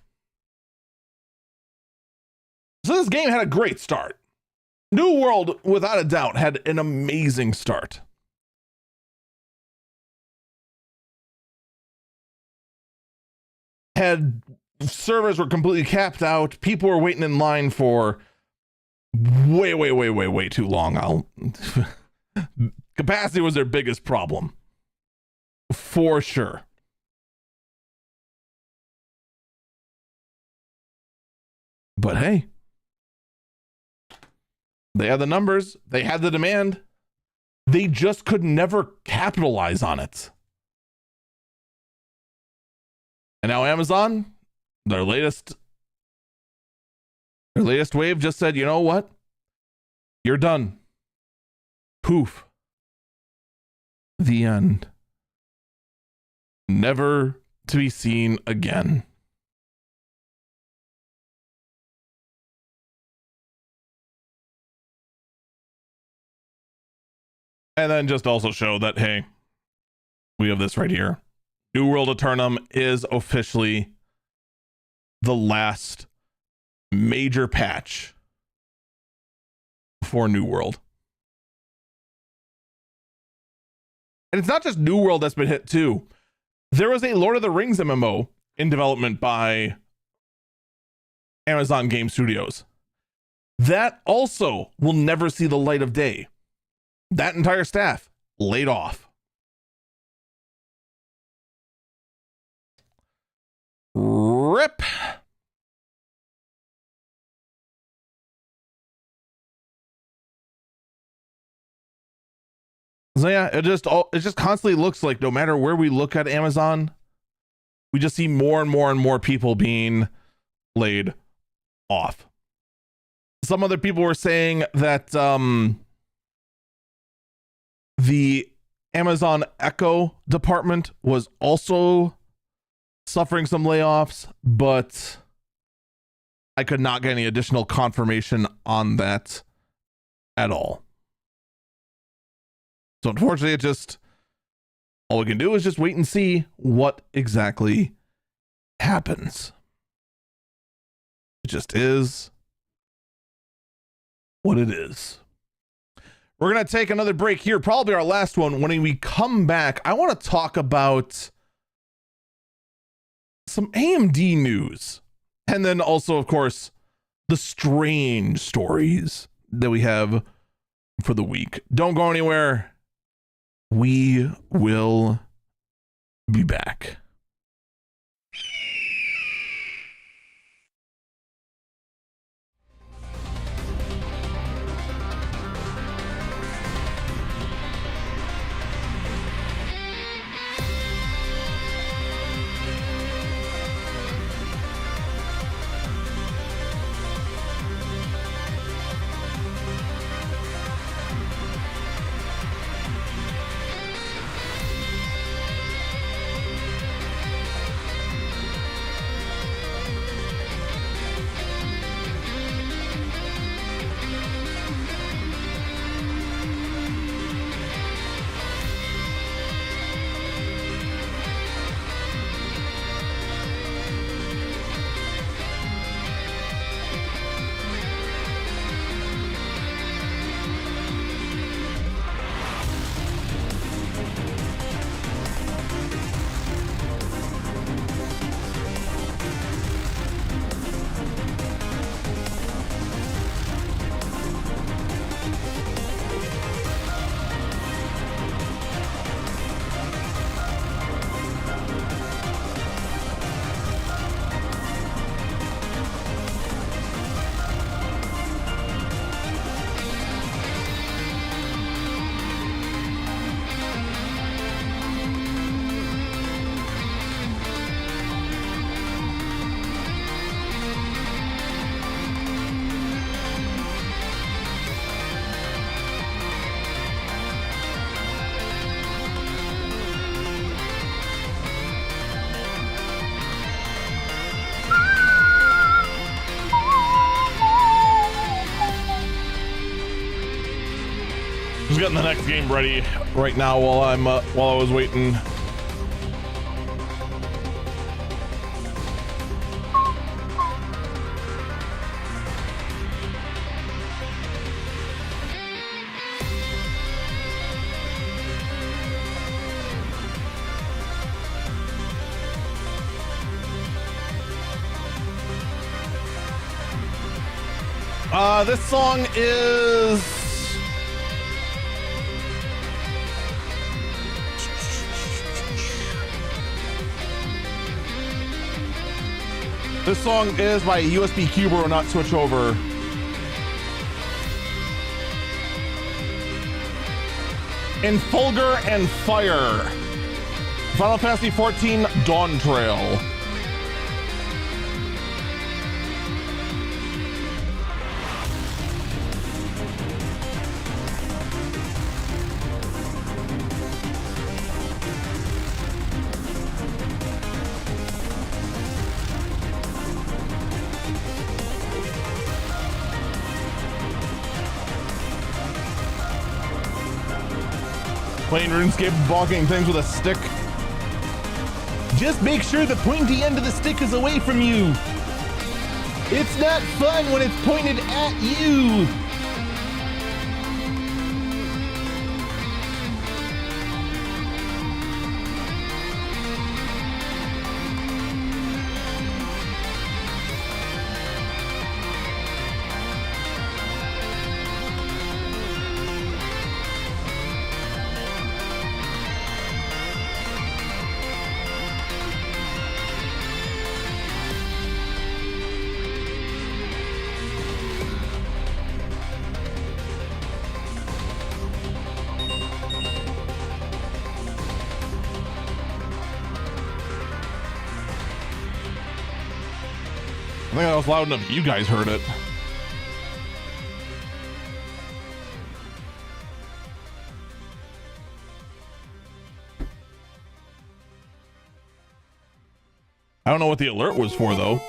S1: So this game had a great start. New World, without a doubt, had an amazing start. Had servers were completely capped out. People were waiting in line for way too long. Capacity was their biggest problem. For sure. But hey, they had the numbers, they had the demand, they just could never capitalize on it. And now Amazon, their latest wave just said, you know what? You're done. Poof. The end. Never to be seen again. And then just also show that, hey, we have this right here. New World Eternum is officially the last major patch for New World. And it's not just New World that's been hit too. There was a Lord of the Rings MMO in development by Amazon Game Studios. That also will never see the light of day. That entire staff laid off. RIP. So yeah, it just constantly looks like no matter where we look at Amazon, we just see more and more people being laid off. Some other people were saying that the Amazon Echo department was also suffering some layoffs, but I could not get any additional confirmation on that at all. So unfortunately, all we can do is just wait and see what exactly happens. It just is what it is. We're going to take another break here, probably our last one. When we come back, I want to talk about some AMD news. And then also, of course, the strange stories that we have for the week. Don't go anywhere. We will be back. Just getting the next game ready right now while I was waiting. This song is by USB Cuber, not Switch Over. In Fulgur and Fire. Final Fantasy XIV Dawn Trail. Playing RuneScape, blocking things with a stick. Just make sure the pointy end of the stick is away from you. It's not fun when it's pointed at you. I think that was loud enough you guys heard it. I don't know what the alert was for, though.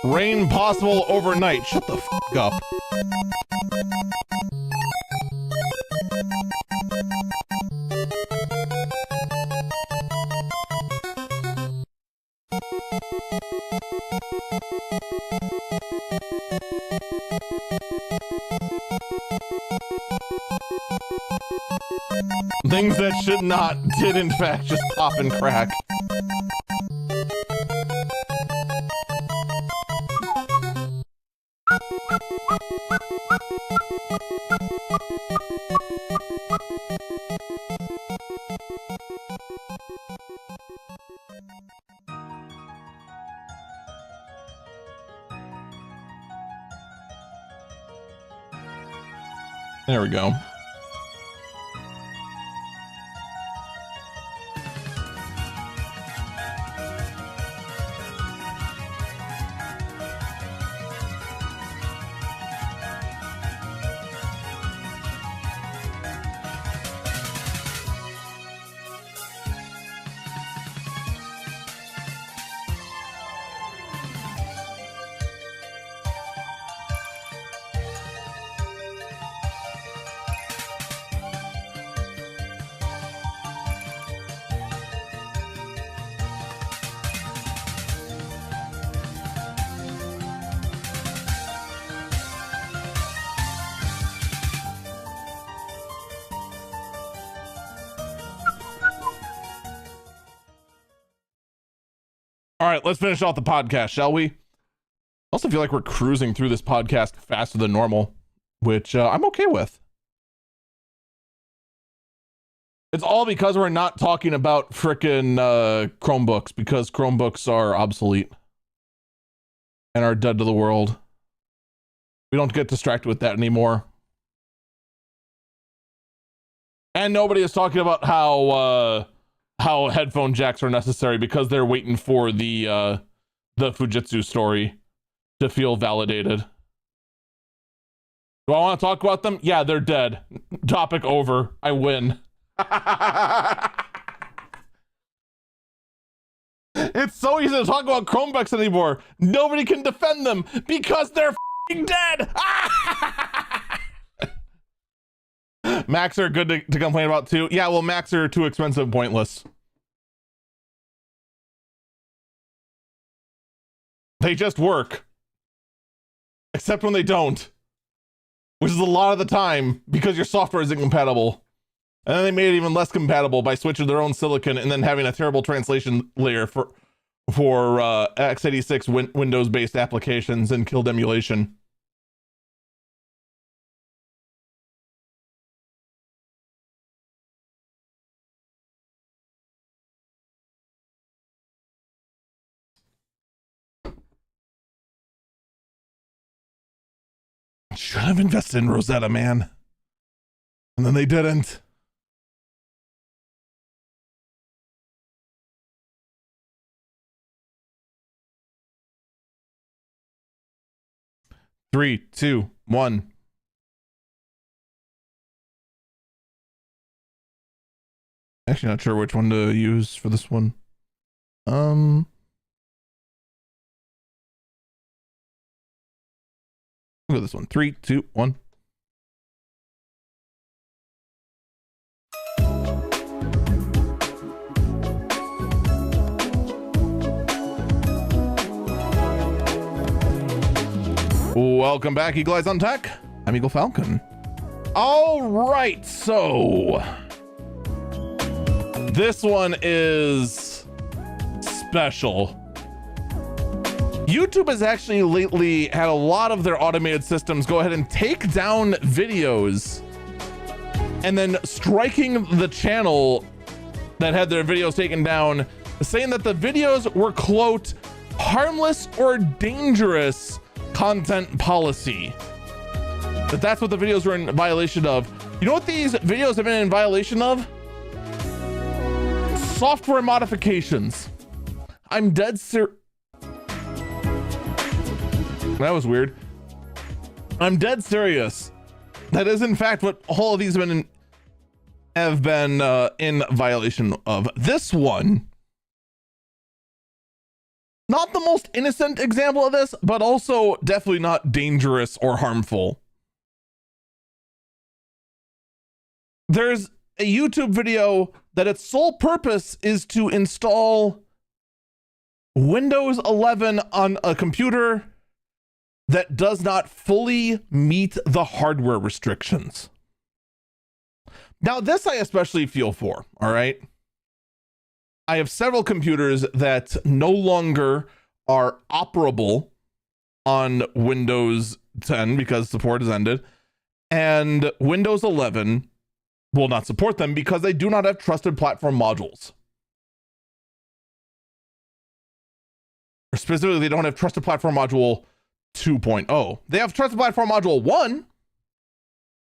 S1: Rain possible overnight. Shut the f up. Things that should not did in fact just pop and crack. There we go. All right, let's finish off the podcast, shall we? I also feel like we're cruising through this podcast faster than normal, which I'm okay with. It's all because we're not talking about frickin' Chromebooks, because Chromebooks are obsolete and are dead to the world. We don't get distracted with that anymore. And nobody is talking about how headphone jacks are necessary because they're waiting for the Fujitsu story to feel validated. Do I want to talk about them? Yeah, they're dead. Topic over. I win. It's so easy to talk about Chromebooks anymore. Nobody can defend them because they're f***ing dead. Macs are good to complain about too. Yeah, well, Macs are too expensive and pointless. They just work. Except when they don't. Which is a lot of the time because your software is incompatible. And then they made it even less compatible by switching their own silicon and then having a terrible translation layer for x86 Windows-based applications and killed emulation. Should have invested in Rosetta, man. And then they didn't. Three, two, one. Actually, not sure which one to use for this one. Look at this one. 3, 2, 1. Welcome back, Eagle Eyes on Tech. I'm Eagle Falcon. All right, so this one is special. YouTube has actually lately had a lot of their automated systems go ahead and take down videos and then striking the channel that had their videos taken down, saying that the videos were, quote, harmless or dangerous content policy. That's what the videos were in violation of. You know what these videos have been in violation of? Software modifications. I'm dead serious. That was weird. I'm dead serious. That is in fact what all of these have been in. have been in violation of this one. Not the most innocent example of this, but also definitely not dangerous or harmful. There's a YouTube video that its sole purpose is to install Windows 11 on a computer that does not fully meet the hardware restrictions. Now, this I especially feel for, all right? I have several computers that no longer are operable on Windows 10 because support has ended, and Windows 11 will not support them because they do not have trusted platform modules. Or specifically, they don't have trusted platform module 2.0. They have trusted platform module 1.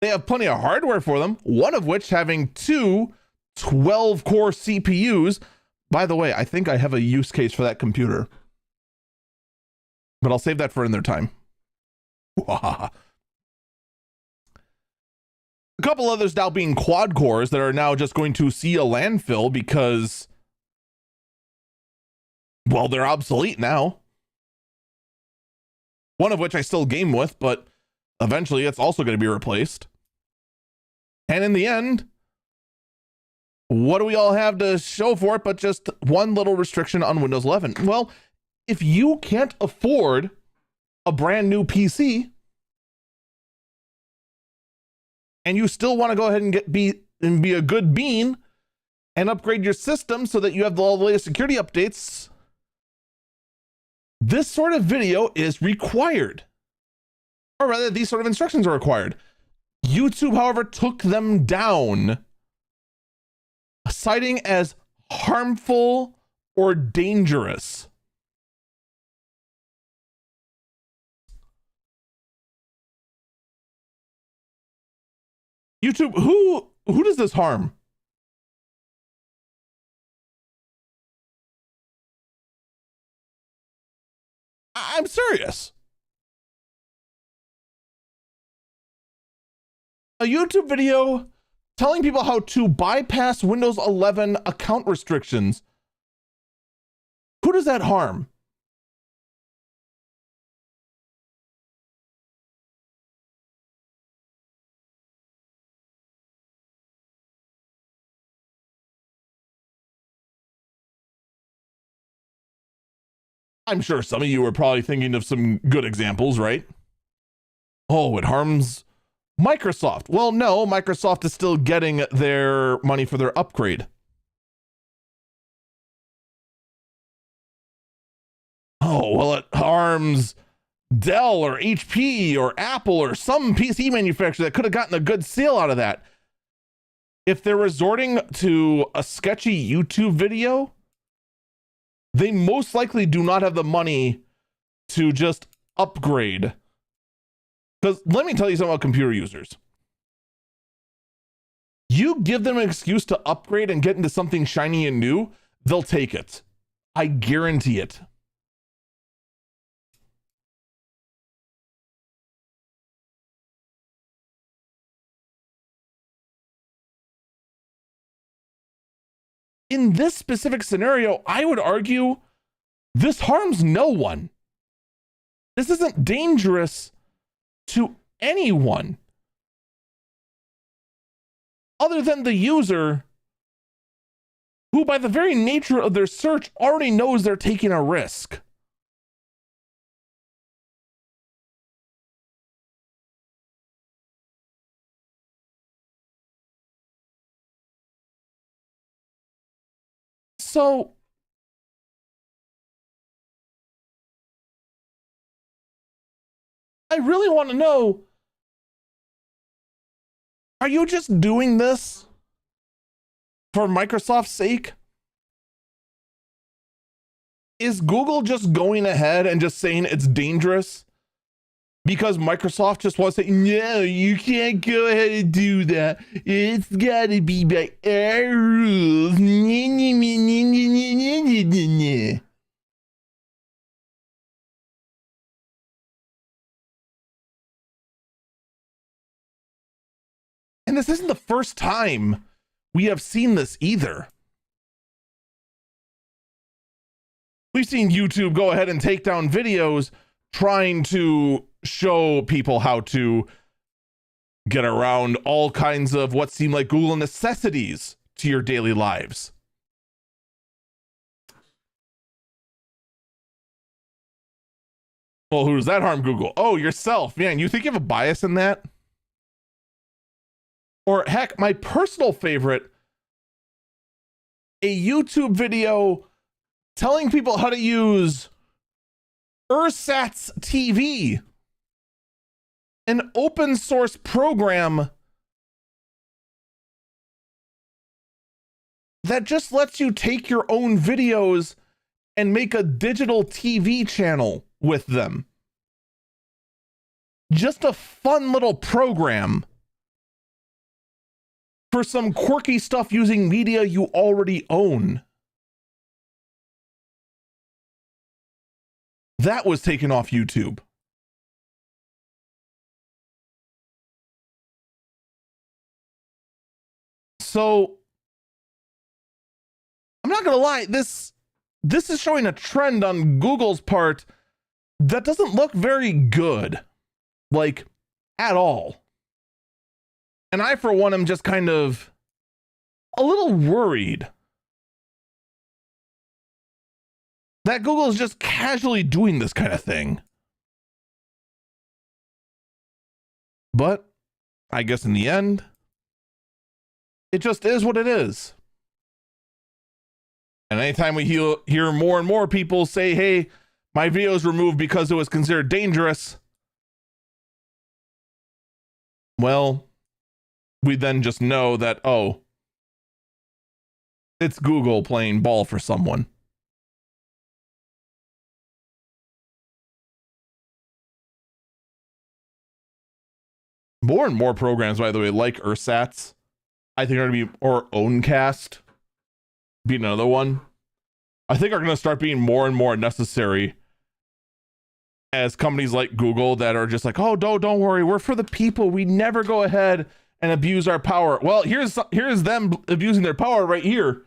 S1: They have plenty of hardware for them, one of which having two 12-core CPUs. By the way, I think I have a use case for that computer, but I'll save that for another time. A couple others now being quad cores that are now just going to see a landfill because, well, they're obsolete now. One of which I still game with, but eventually it's also going to be replaced. And in the end, what do we all have to show for it but just one little restriction on Windows 11? Well, if you can't afford a brand new PC and you still want to go ahead and be a good bean and upgrade your system so that you have all the latest security updates, this sort of video is required. Or rather, these sort of instructions are required. YouTube, however, took them down, citing as harmful or dangerous. YouTube, who does this harm? I'm serious. A YouTube video telling people how to bypass Windows 11 account restrictions. Who does that harm? I'm sure some of you are probably thinking of some good examples, right? Oh, it harms Microsoft. Well, no, Microsoft is still getting their money for their upgrade. Oh, well, it harms Dell or HP or Apple or some PC manufacturer that could have gotten a good sale out of that. If they're resorting to a sketchy YouTube video, they most likely do not have the money to just upgrade. Because let me tell you something about computer users. You give them an excuse to upgrade and get into something shiny and new, they'll take it. I guarantee it. In this specific scenario, I would argue this harms no one. This isn't dangerous to anyone other than the user, who by the very nature of their search already knows they're taking a risk. So I really want to know, are you just doing this for Microsoft's sake? Is Google just going ahead and just saying it's dangerous because Microsoft just wants to say, no, you can't go ahead and do that. It's got to be by our rules. And this isn't the first time we have seen this either. We've seen YouTube go ahead and take down videos trying to show people how to get around all kinds of what seem like Google necessities to your daily lives. Well, who does that harm Google? Oh, yourself. Man, you think you have a bias in that? Or heck, my personal favorite, a YouTube video telling people how to use Ersatz TV, an open source program that just lets you take your own videos and make a digital TV channel with them. Just a fun little program for some quirky stuff using media you already own. That was taken off YouTube. So I'm not gonna lie, this is showing a trend on Google's part that doesn't look very good, like at all. And I, for one, am just kind of a little worried that Google is just casually doing this kind of thing. But I guess in the end, it just is what it is. And anytime we hear more and more people say, hey, my video is removed because it was considered dangerous, well, we then just know that, oh, it's Google playing ball for someone. More and more programs, by the way, like Ersatz, I think are going to be, or Owncast, be another one, I think are going to start being more and more necessary as companies like Google that are just like, oh, don't worry, we're for the people. We never go ahead and abuse our power. Well, here's them abusing their power right here.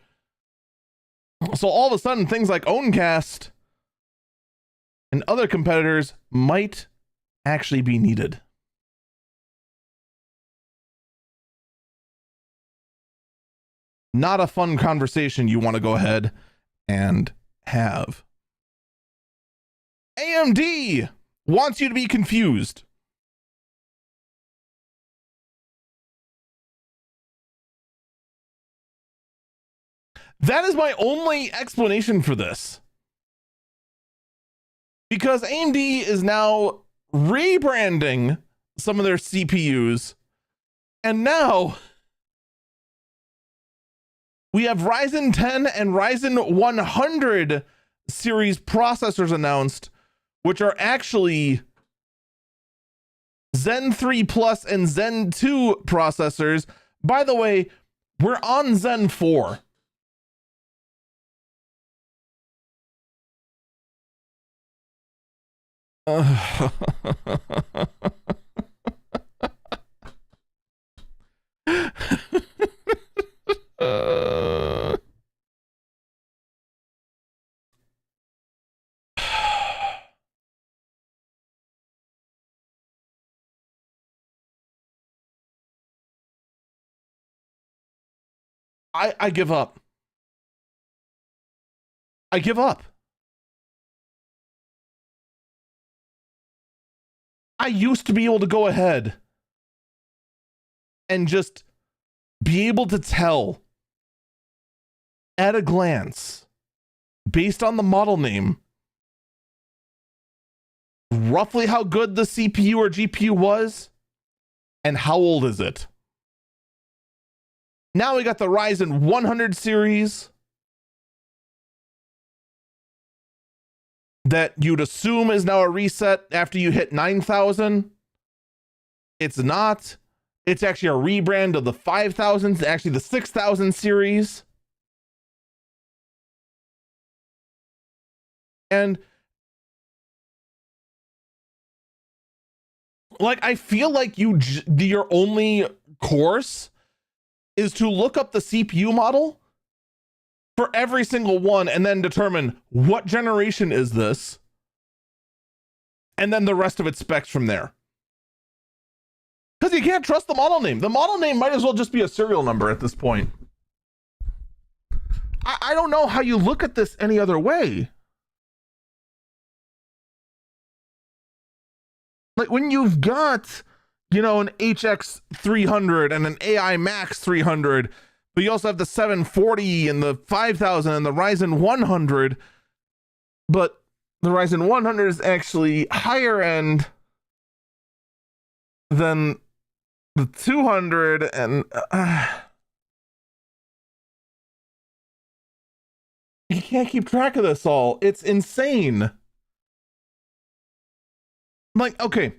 S1: So all of a sudden, things like Owncast and other competitors might actually be needed. Not a fun conversation you want to go ahead and have. AMD wants you to be confused. That is my only explanation for this. Because AMD is now rebranding some of their CPUs, and now we have Ryzen 10 and Ryzen 100 series processors announced, which are actually Zen 3 Plus and Zen 2 processors. By the way, we're on Zen 4. I give up. I give up. I used to be able to go ahead and just be able to tell at a glance, based on the model name, roughly how good the CPU or GPU was and how old is it. Now we got the Ryzen 100 series that you'd assume is now a reset after you hit 9,000. It's not. It's actually a rebrand of the 5,000, actually the 6,000 series. And like, I feel like your only course is to look up the CPU model for every single one and then determine what generation is this, and then the rest of its specs from there. Because you can't trust the model name. The model name might as well just be a serial number at this point. I don't know how you look at this any other way. Like when you've got, you know, an HX 300 and an AI Max 300, but you also have the 740 and the 5000 and the Ryzen 100, but the Ryzen 100 is actually higher end than the 200, and you can't keep track of this all. It's insane. Like, okay,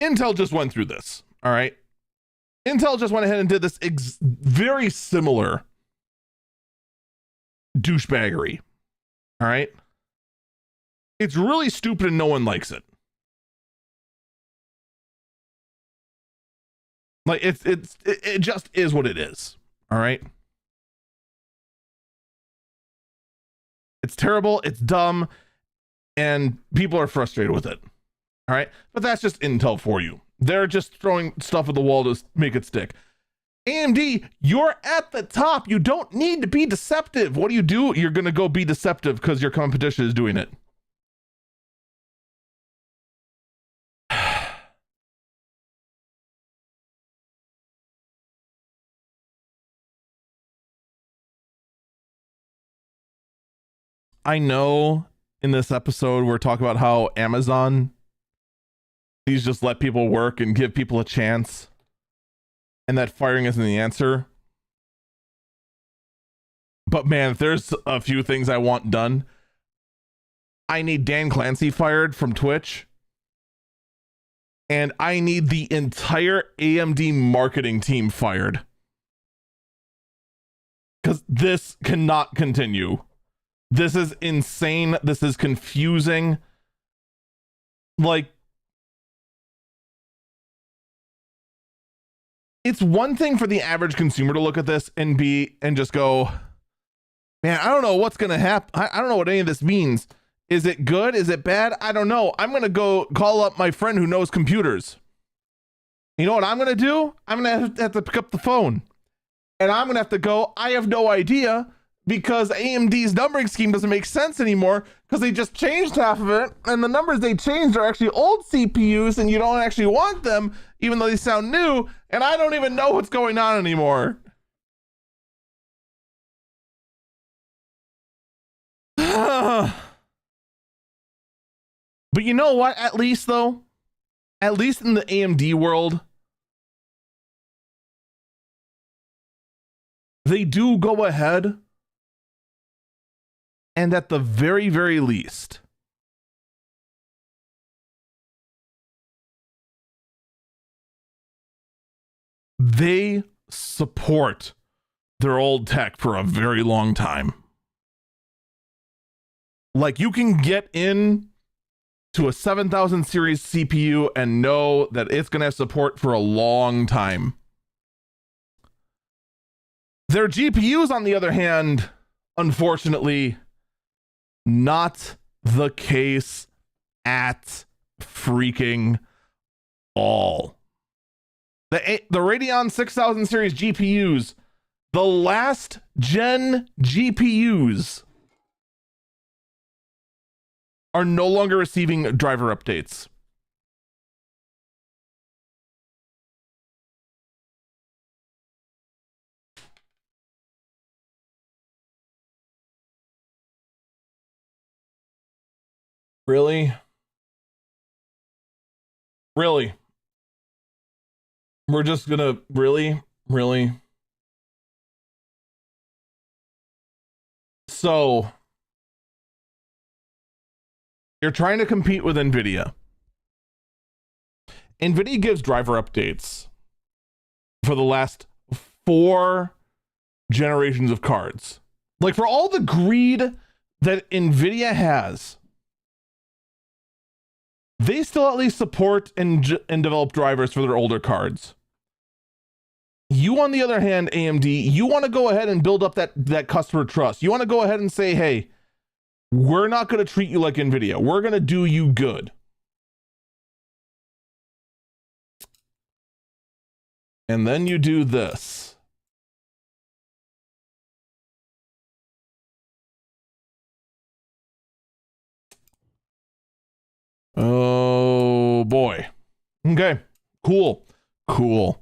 S1: Intel just went through this, all right? Intel just went ahead and did this very similar douchebaggery, all right? It's really stupid and no one likes it. Like, it just is what it is, all right? It's terrible, it's dumb, and people are frustrated with it. All right. But that's just Intel for you. They're just throwing stuff at the wall to make it stick. AMD, you're at the top. You don't need to be deceptive. What do? You're going to go be deceptive because your competition is doing it. I know in this episode we're talking about how Amazon, these just let people work and give people a chance, and that firing isn't the answer. But man, if there's a few things I want done, I need Dan Clancy fired from Twitch, and I need the entire AMD marketing team fired. Because this cannot continue. This is insane. This is confusing. Like, it's one thing for the average consumer to look at this and just go, man, I don't know what's going to happen. I don't know what any of this means. Is it good? Is it bad? I don't know. I'm going to go call up my friend who knows computers. You know what I'm going to do? I'm going to have to pick up the phone. And I'm going to have to go, I have no idea, because AMD's numbering scheme doesn't make sense anymore because they just changed half of it, and the numbers they changed are actually old CPUs, and you don't actually want them even though they sound new, and I don't even know what's going on anymore. But you know what? At least though, at least in the AMD world, they do go ahead and at the very, very least, they support their old tech for a very long time. Like, you can get in to a 7000 series CPU and know that it's going to have support for a long time. Their GPUs, on the other hand, unfortunately, not the case at freaking all. The Radeon 6000 series GPUs, the last gen GPUs, are no longer receiving driver updates. Really? Really? We're just gonna, really? So, you're trying to compete with NVIDIA. NVIDIA gives driver updates for the last 4 generations of cards. Like, for all the greed that NVIDIA has, they still at least support and develop drivers for their older cards. You, on the other hand, AMD, you want to go ahead and build up that customer trust. You want to go ahead and say, hey, we're not going to treat you like NVIDIA. We're going to do you good. And then you do this. Oh boy. Okay. Cool. Cool.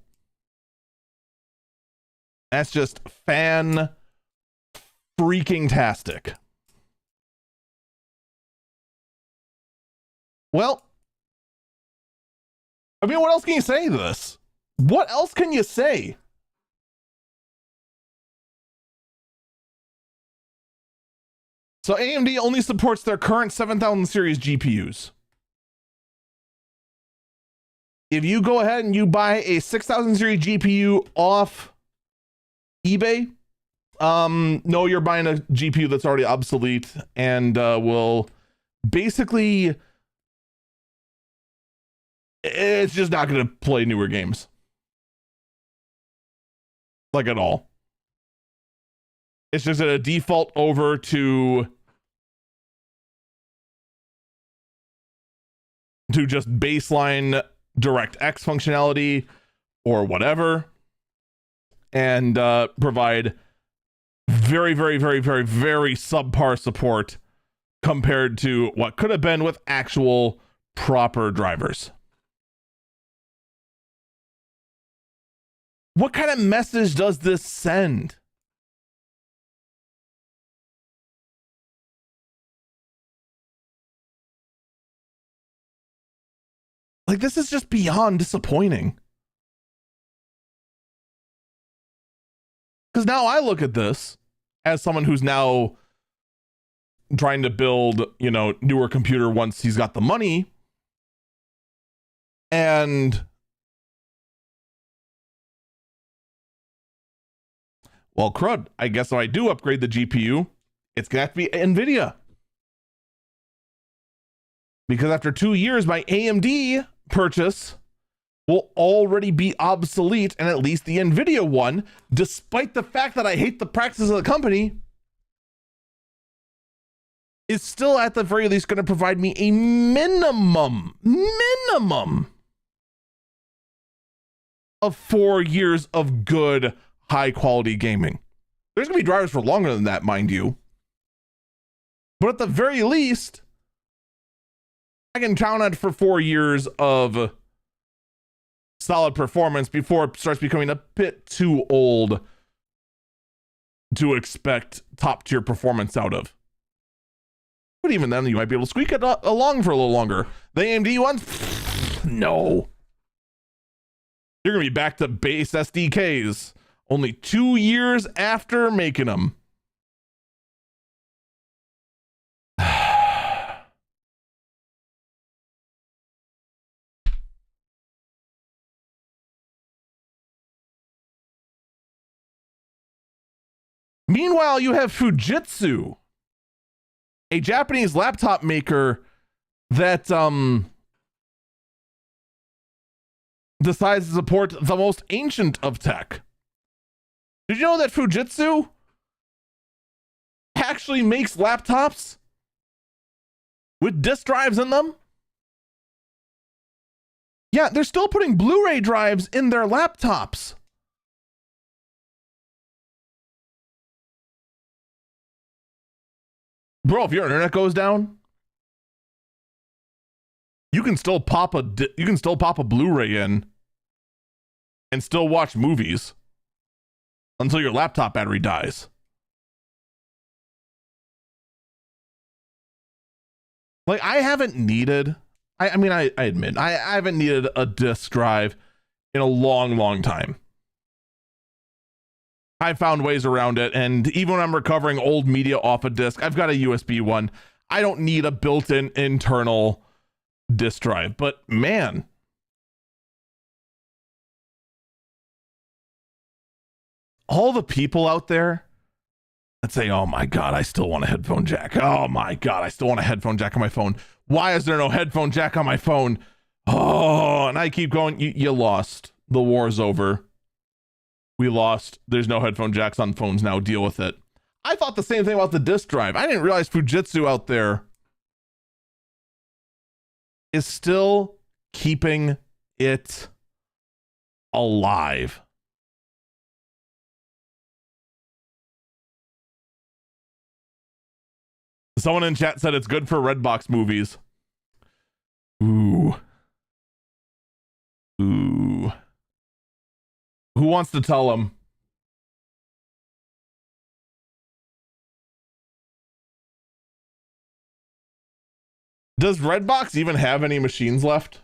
S1: That's just fan freaking tastic. Well, I mean, what else can you say to this? What else can you say? So AMD only supports their current 7000 series GPUs. If you go ahead and you buy a 6000 series GPU off eBay, no, you're buying a GPU that's already obsolete and will basically, it's just not going to play newer games. Like at all. It's just a default over to just baseline DirectX functionality or whatever, and provide very, very, very, very, very subpar support compared to what could have been with actual proper drivers. What kind of message does this send? Like, this is just beyond disappointing. Because now I look at this as someone who's now trying to build, you know, newer computer once he's got the money. And well, crud, I guess if I do upgrade the GPU, it's gonna have to be NVIDIA. Because after 2 years, my AMD purchase will already be obsolete, and at least the NVIDIA one, despite the fact that I hate the practices of the company, is still at the very least going to provide me a minimum of 4 years of good, high quality gaming. There's going to be drivers for longer than that, mind you. But at the very least, I can count on it for 4 years of solid performance before it starts becoming a bit too old to expect top tier performance out of. But even then, you might be able to squeak it along for a little longer. The AMD ones, no. You're going to be back to base SDKs only 2 years after making them. Meanwhile, you have Fujitsu, a Japanese laptop maker that decides to support the most ancient of tech. Did you know that Fujitsu actually makes laptops with disk drives in them? Yeah, they're still putting Blu-ray drives in their laptops. Bro, if your internet goes down, you can still pop a Blu-ray in and still watch movies until your laptop battery dies. Like, I haven't needed, I admit, I haven't needed a disk drive in a long time. I've found ways around it, and even when I'm recovering old media off a disk, I've got a USB one. I don't need a built-in internal disk drive, but man, all the people out there that say, oh my God, I still want a headphone jack. Oh my God, I still want a headphone jack on my phone. Why is there no headphone jack on my phone? Oh, and I keep going, you lost. The war's over. We lost. There's no headphone jacks on phones now. Deal with it. I thought the same thing about the disk drive. I didn't realize Fujitsu out there is still keeping it alive. Someone in chat said it's good for Redbox movies. Ooh. Ooh. Who wants to tell him? Does Redbox even have any machines left?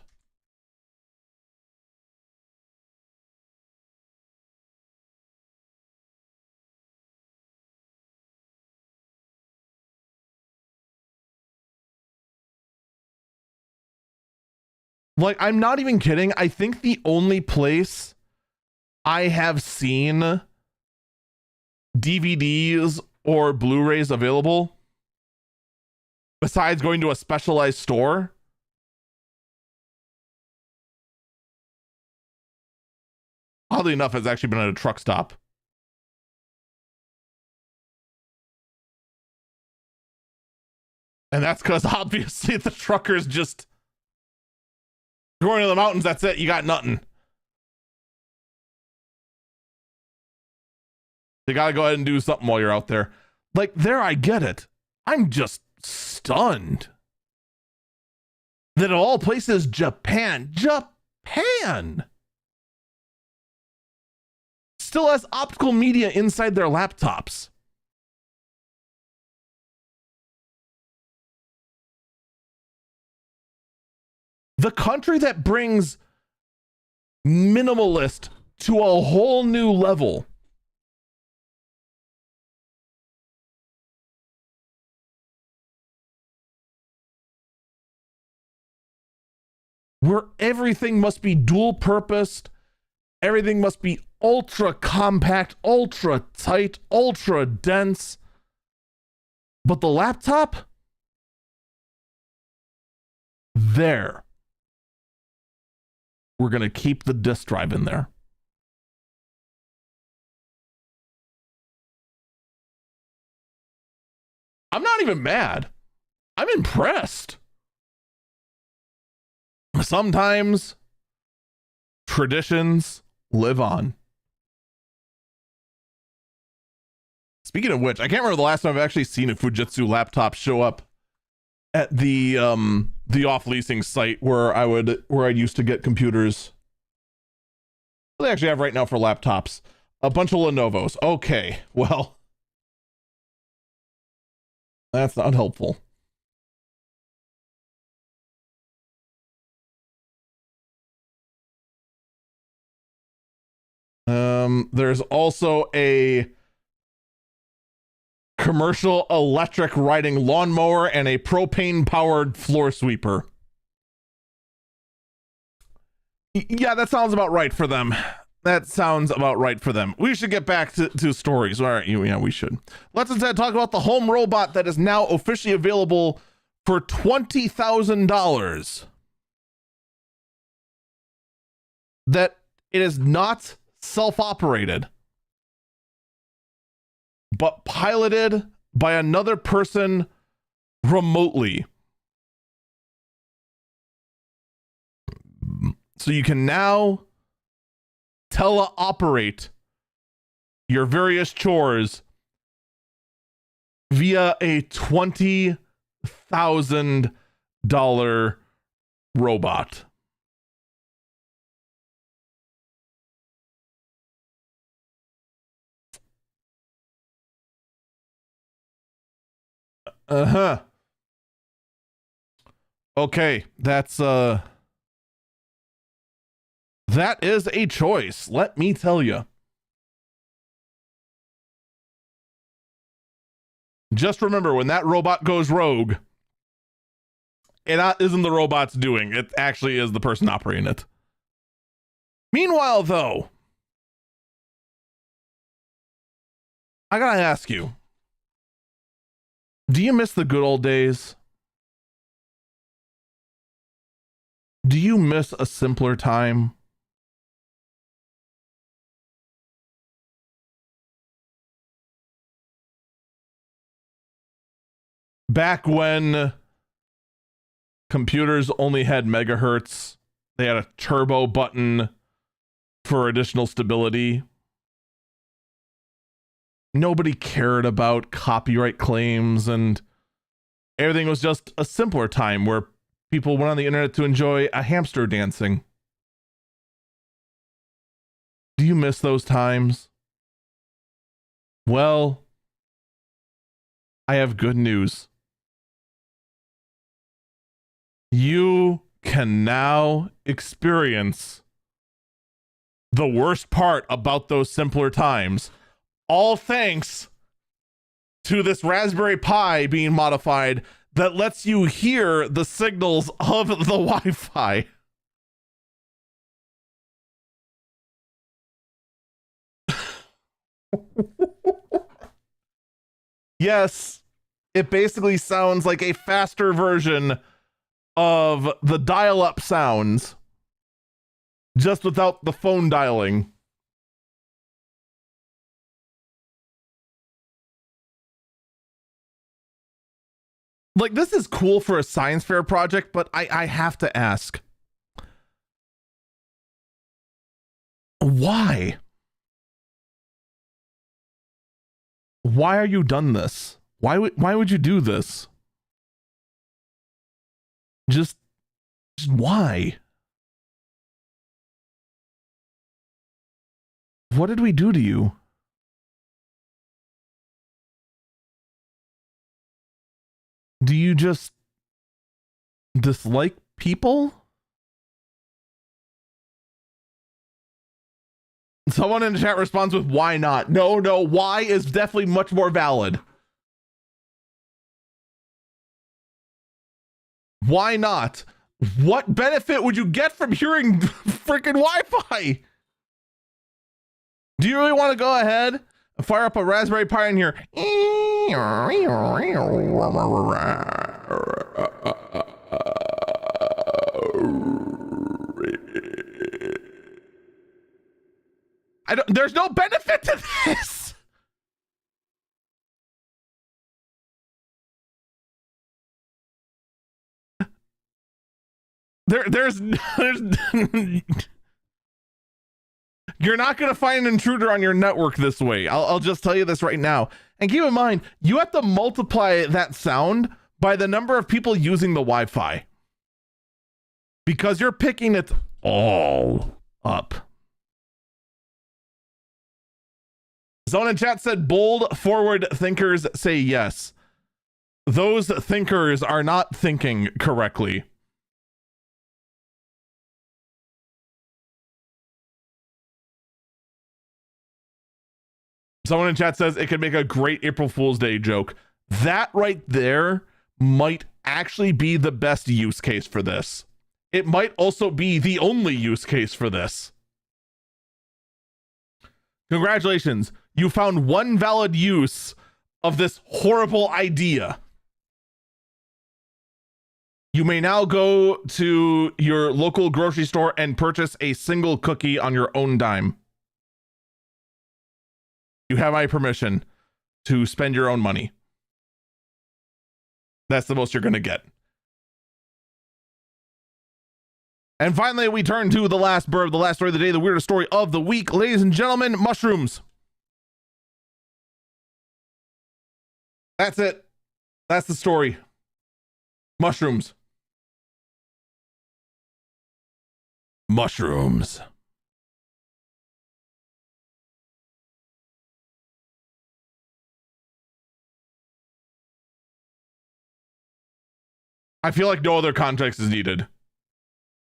S1: Like, I'm not even kidding. I think the only place I have seen DVDs or Blu-rays available, besides going to a specialized store, oddly enough, has actually been at a truck stop. And that's because obviously the truckers just going to the mountains. That's it. You got nothing. You got to go ahead and do something while you're out there. Like, there, I get it. I'm just stunned that of all places, Japan still has optical media inside their laptops. The country that brings minimalist to a whole new level. Where everything must be dual purposed, everything must be ultra compact, ultra tight, ultra dense. But the laptop, there. We're going to keep the disk drive in there. I'm not even mad. I'm impressed. Sometimes traditions live on. Speaking of which, I can't remember the last time I've actually seen a Fujitsu laptop show up at the off leasing site where I used to get computers. What do they actually have right now for laptops? A bunch of Lenovo's. Okay, well, that's not helpful. There's also a commercial electric riding lawnmower and a propane powered floor sweeper. Yeah, that sounds about right for them. That sounds about right for them. We should get back to stories. All right, yeah, we should. Let's instead talk about the home robot that is now officially available for $20,000. That it is not self-operated, but piloted by another person remotely. So you can now teleoperate your various chores via a $20,000 robot. Uh-huh. Okay, that is a choice, let me tell you. Just remember, when that robot goes rogue, it isn't the robot's doing. It actually is the person operating it. Meanwhile, though, I gotta ask you, do you miss the good old days? Do you miss a simpler time? back when computers only had megahertz, they had a turbo button for additional stability. Nobody cared about copyright claims, and everything was just a simpler time where people went on the internet to enjoy a hamster dancing. Do you miss those times? Well, I have good news. You can now experience the worst part about those simpler times, all thanks to this Raspberry Pi being modified that lets you hear the signals of the Wi-Fi. Yes, it basically sounds like a faster version of the dial-up sounds, just without the phone dialing. Like, this is cool for a science fair project, but I have to ask, why? Why are you done this? Why would you do this? Just why? What did we do to you? Do you just dislike people? Someone in the chat responds with why not? No, why is definitely much more valid. Why not? What benefit would you get from hearing freaking Wi-Fi? Do you really want to go ahead and fire up a Raspberry Pi in here? There's no benefit to this. There's you're not going to find an intruder on your network this way. I'll just tell you this right now. And keep in mind, you have to multiply that sound by the number of people using the Wi-Fi, because you're picking it all up. Someone in chat said bold forward thinkers say yes. Those thinkers are not thinking correctly. Someone in chat says it could make a great April Fool's Day joke. That right there might actually be the best use case for this. It might also be the only use case for this. Congratulations. You found one valid use of this horrible idea. You may now go to your local grocery store and purchase a single cookie on your own dime. You have my permission to spend your own money. That's the most you're going to get. And finally, we turn to the last burb, the last story of the day, the weirdest story of the week. Ladies and gentlemen, mushrooms. That's it. That's the story. Mushrooms. Mushrooms. I feel like no other context is needed,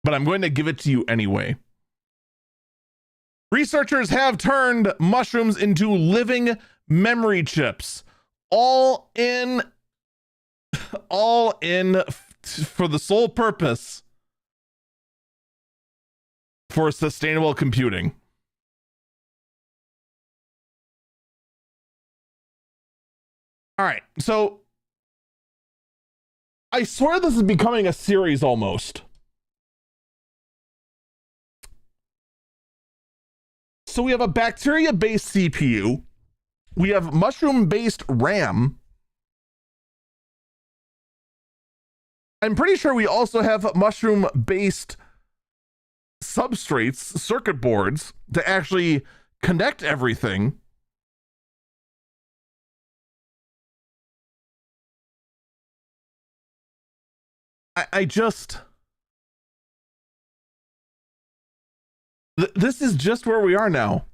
S1: but I'm going to give it to you anyway. Researchers have turned mushrooms into living memory chips, all in for the sole purpose for sustainable computing. All right, so I swear this is becoming a series almost. So we have a bacteria-based CPU. We have mushroom-based RAM. I'm pretty sure we also have mushroom-based substrates, circuit boards, to actually connect everything. I just... This is just where we are now.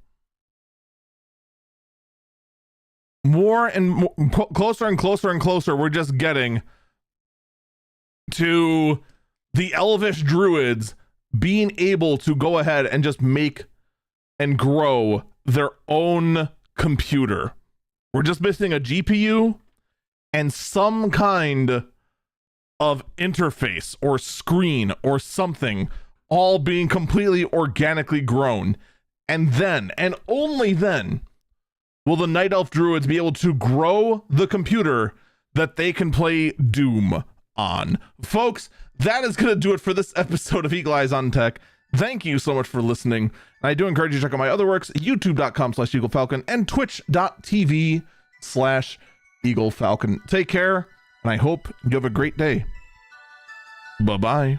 S1: More and more, closer and closer and closer, we're just getting to the elvish druids being able to go ahead and just make and grow their own computer. We're just missing a GPU and some kind of interface or screen or something, all being completely organically grown. And then, and only then, will the Night Elf Druids be able to grow the computer that they can play Doom on. Folks, that is going to do it for this episode of Eagle Eyes on Tech. Thank you so much for listening. And I do encourage you to check out my other works, youtube.com/EagleFalcon and twitch.tv/EagleFalcon. Take care, and I hope you have a great day. Bye-bye.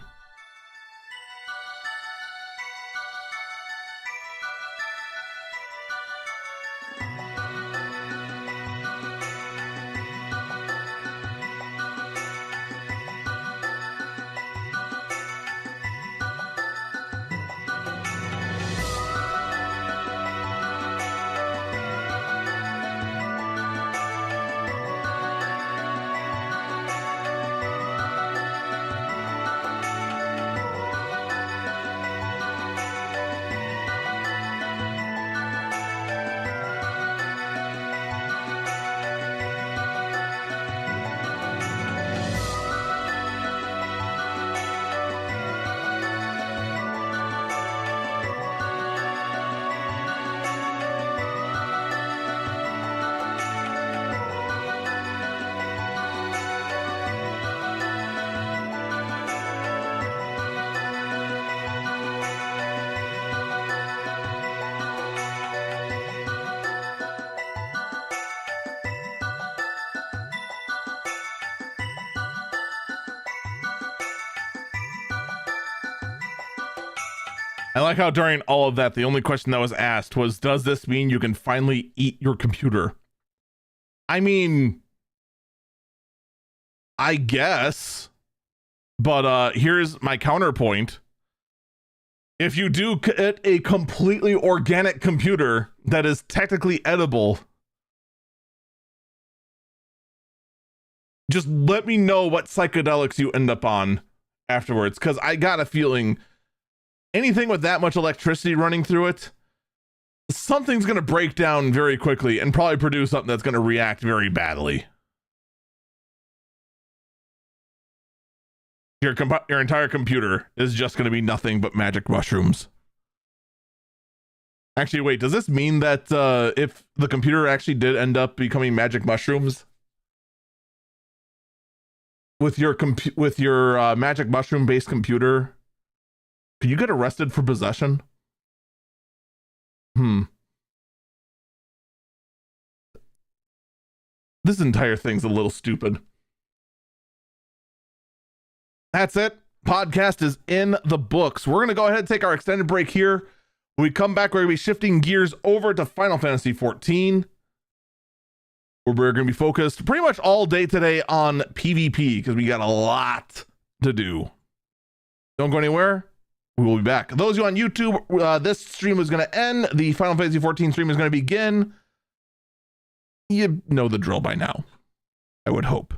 S1: I like how during all of that, the only question that was asked was, does this mean you can finally eat your computer? I mean, I guess, but here's my counterpoint. If you do get a completely organic computer that is technically edible, just let me know what psychedelics you end up on afterwards, because I got a feeling anything with that much electricity running through it, something's going to break down very quickly and probably produce something that's going to react very badly. Your entire computer is just going to be nothing but magic mushrooms. Actually, wait, does this mean that if the computer actually did end up becoming magic mushrooms, with your magic mushroom based computer, could you get arrested for possession? This entire thing's a little stupid. That's it. Podcast is in the books. We're going to go ahead and take our extended break here. When we come back, we're going to be shifting gears over to Final Fantasy XIV, where we're going to be focused pretty much all day today on PvP, because we got a lot to do. Don't go anywhere. We will be back. Those of you on YouTube, this stream is going to end. The Final Fantasy XIV stream is going to begin. You know the drill by now, I would hope.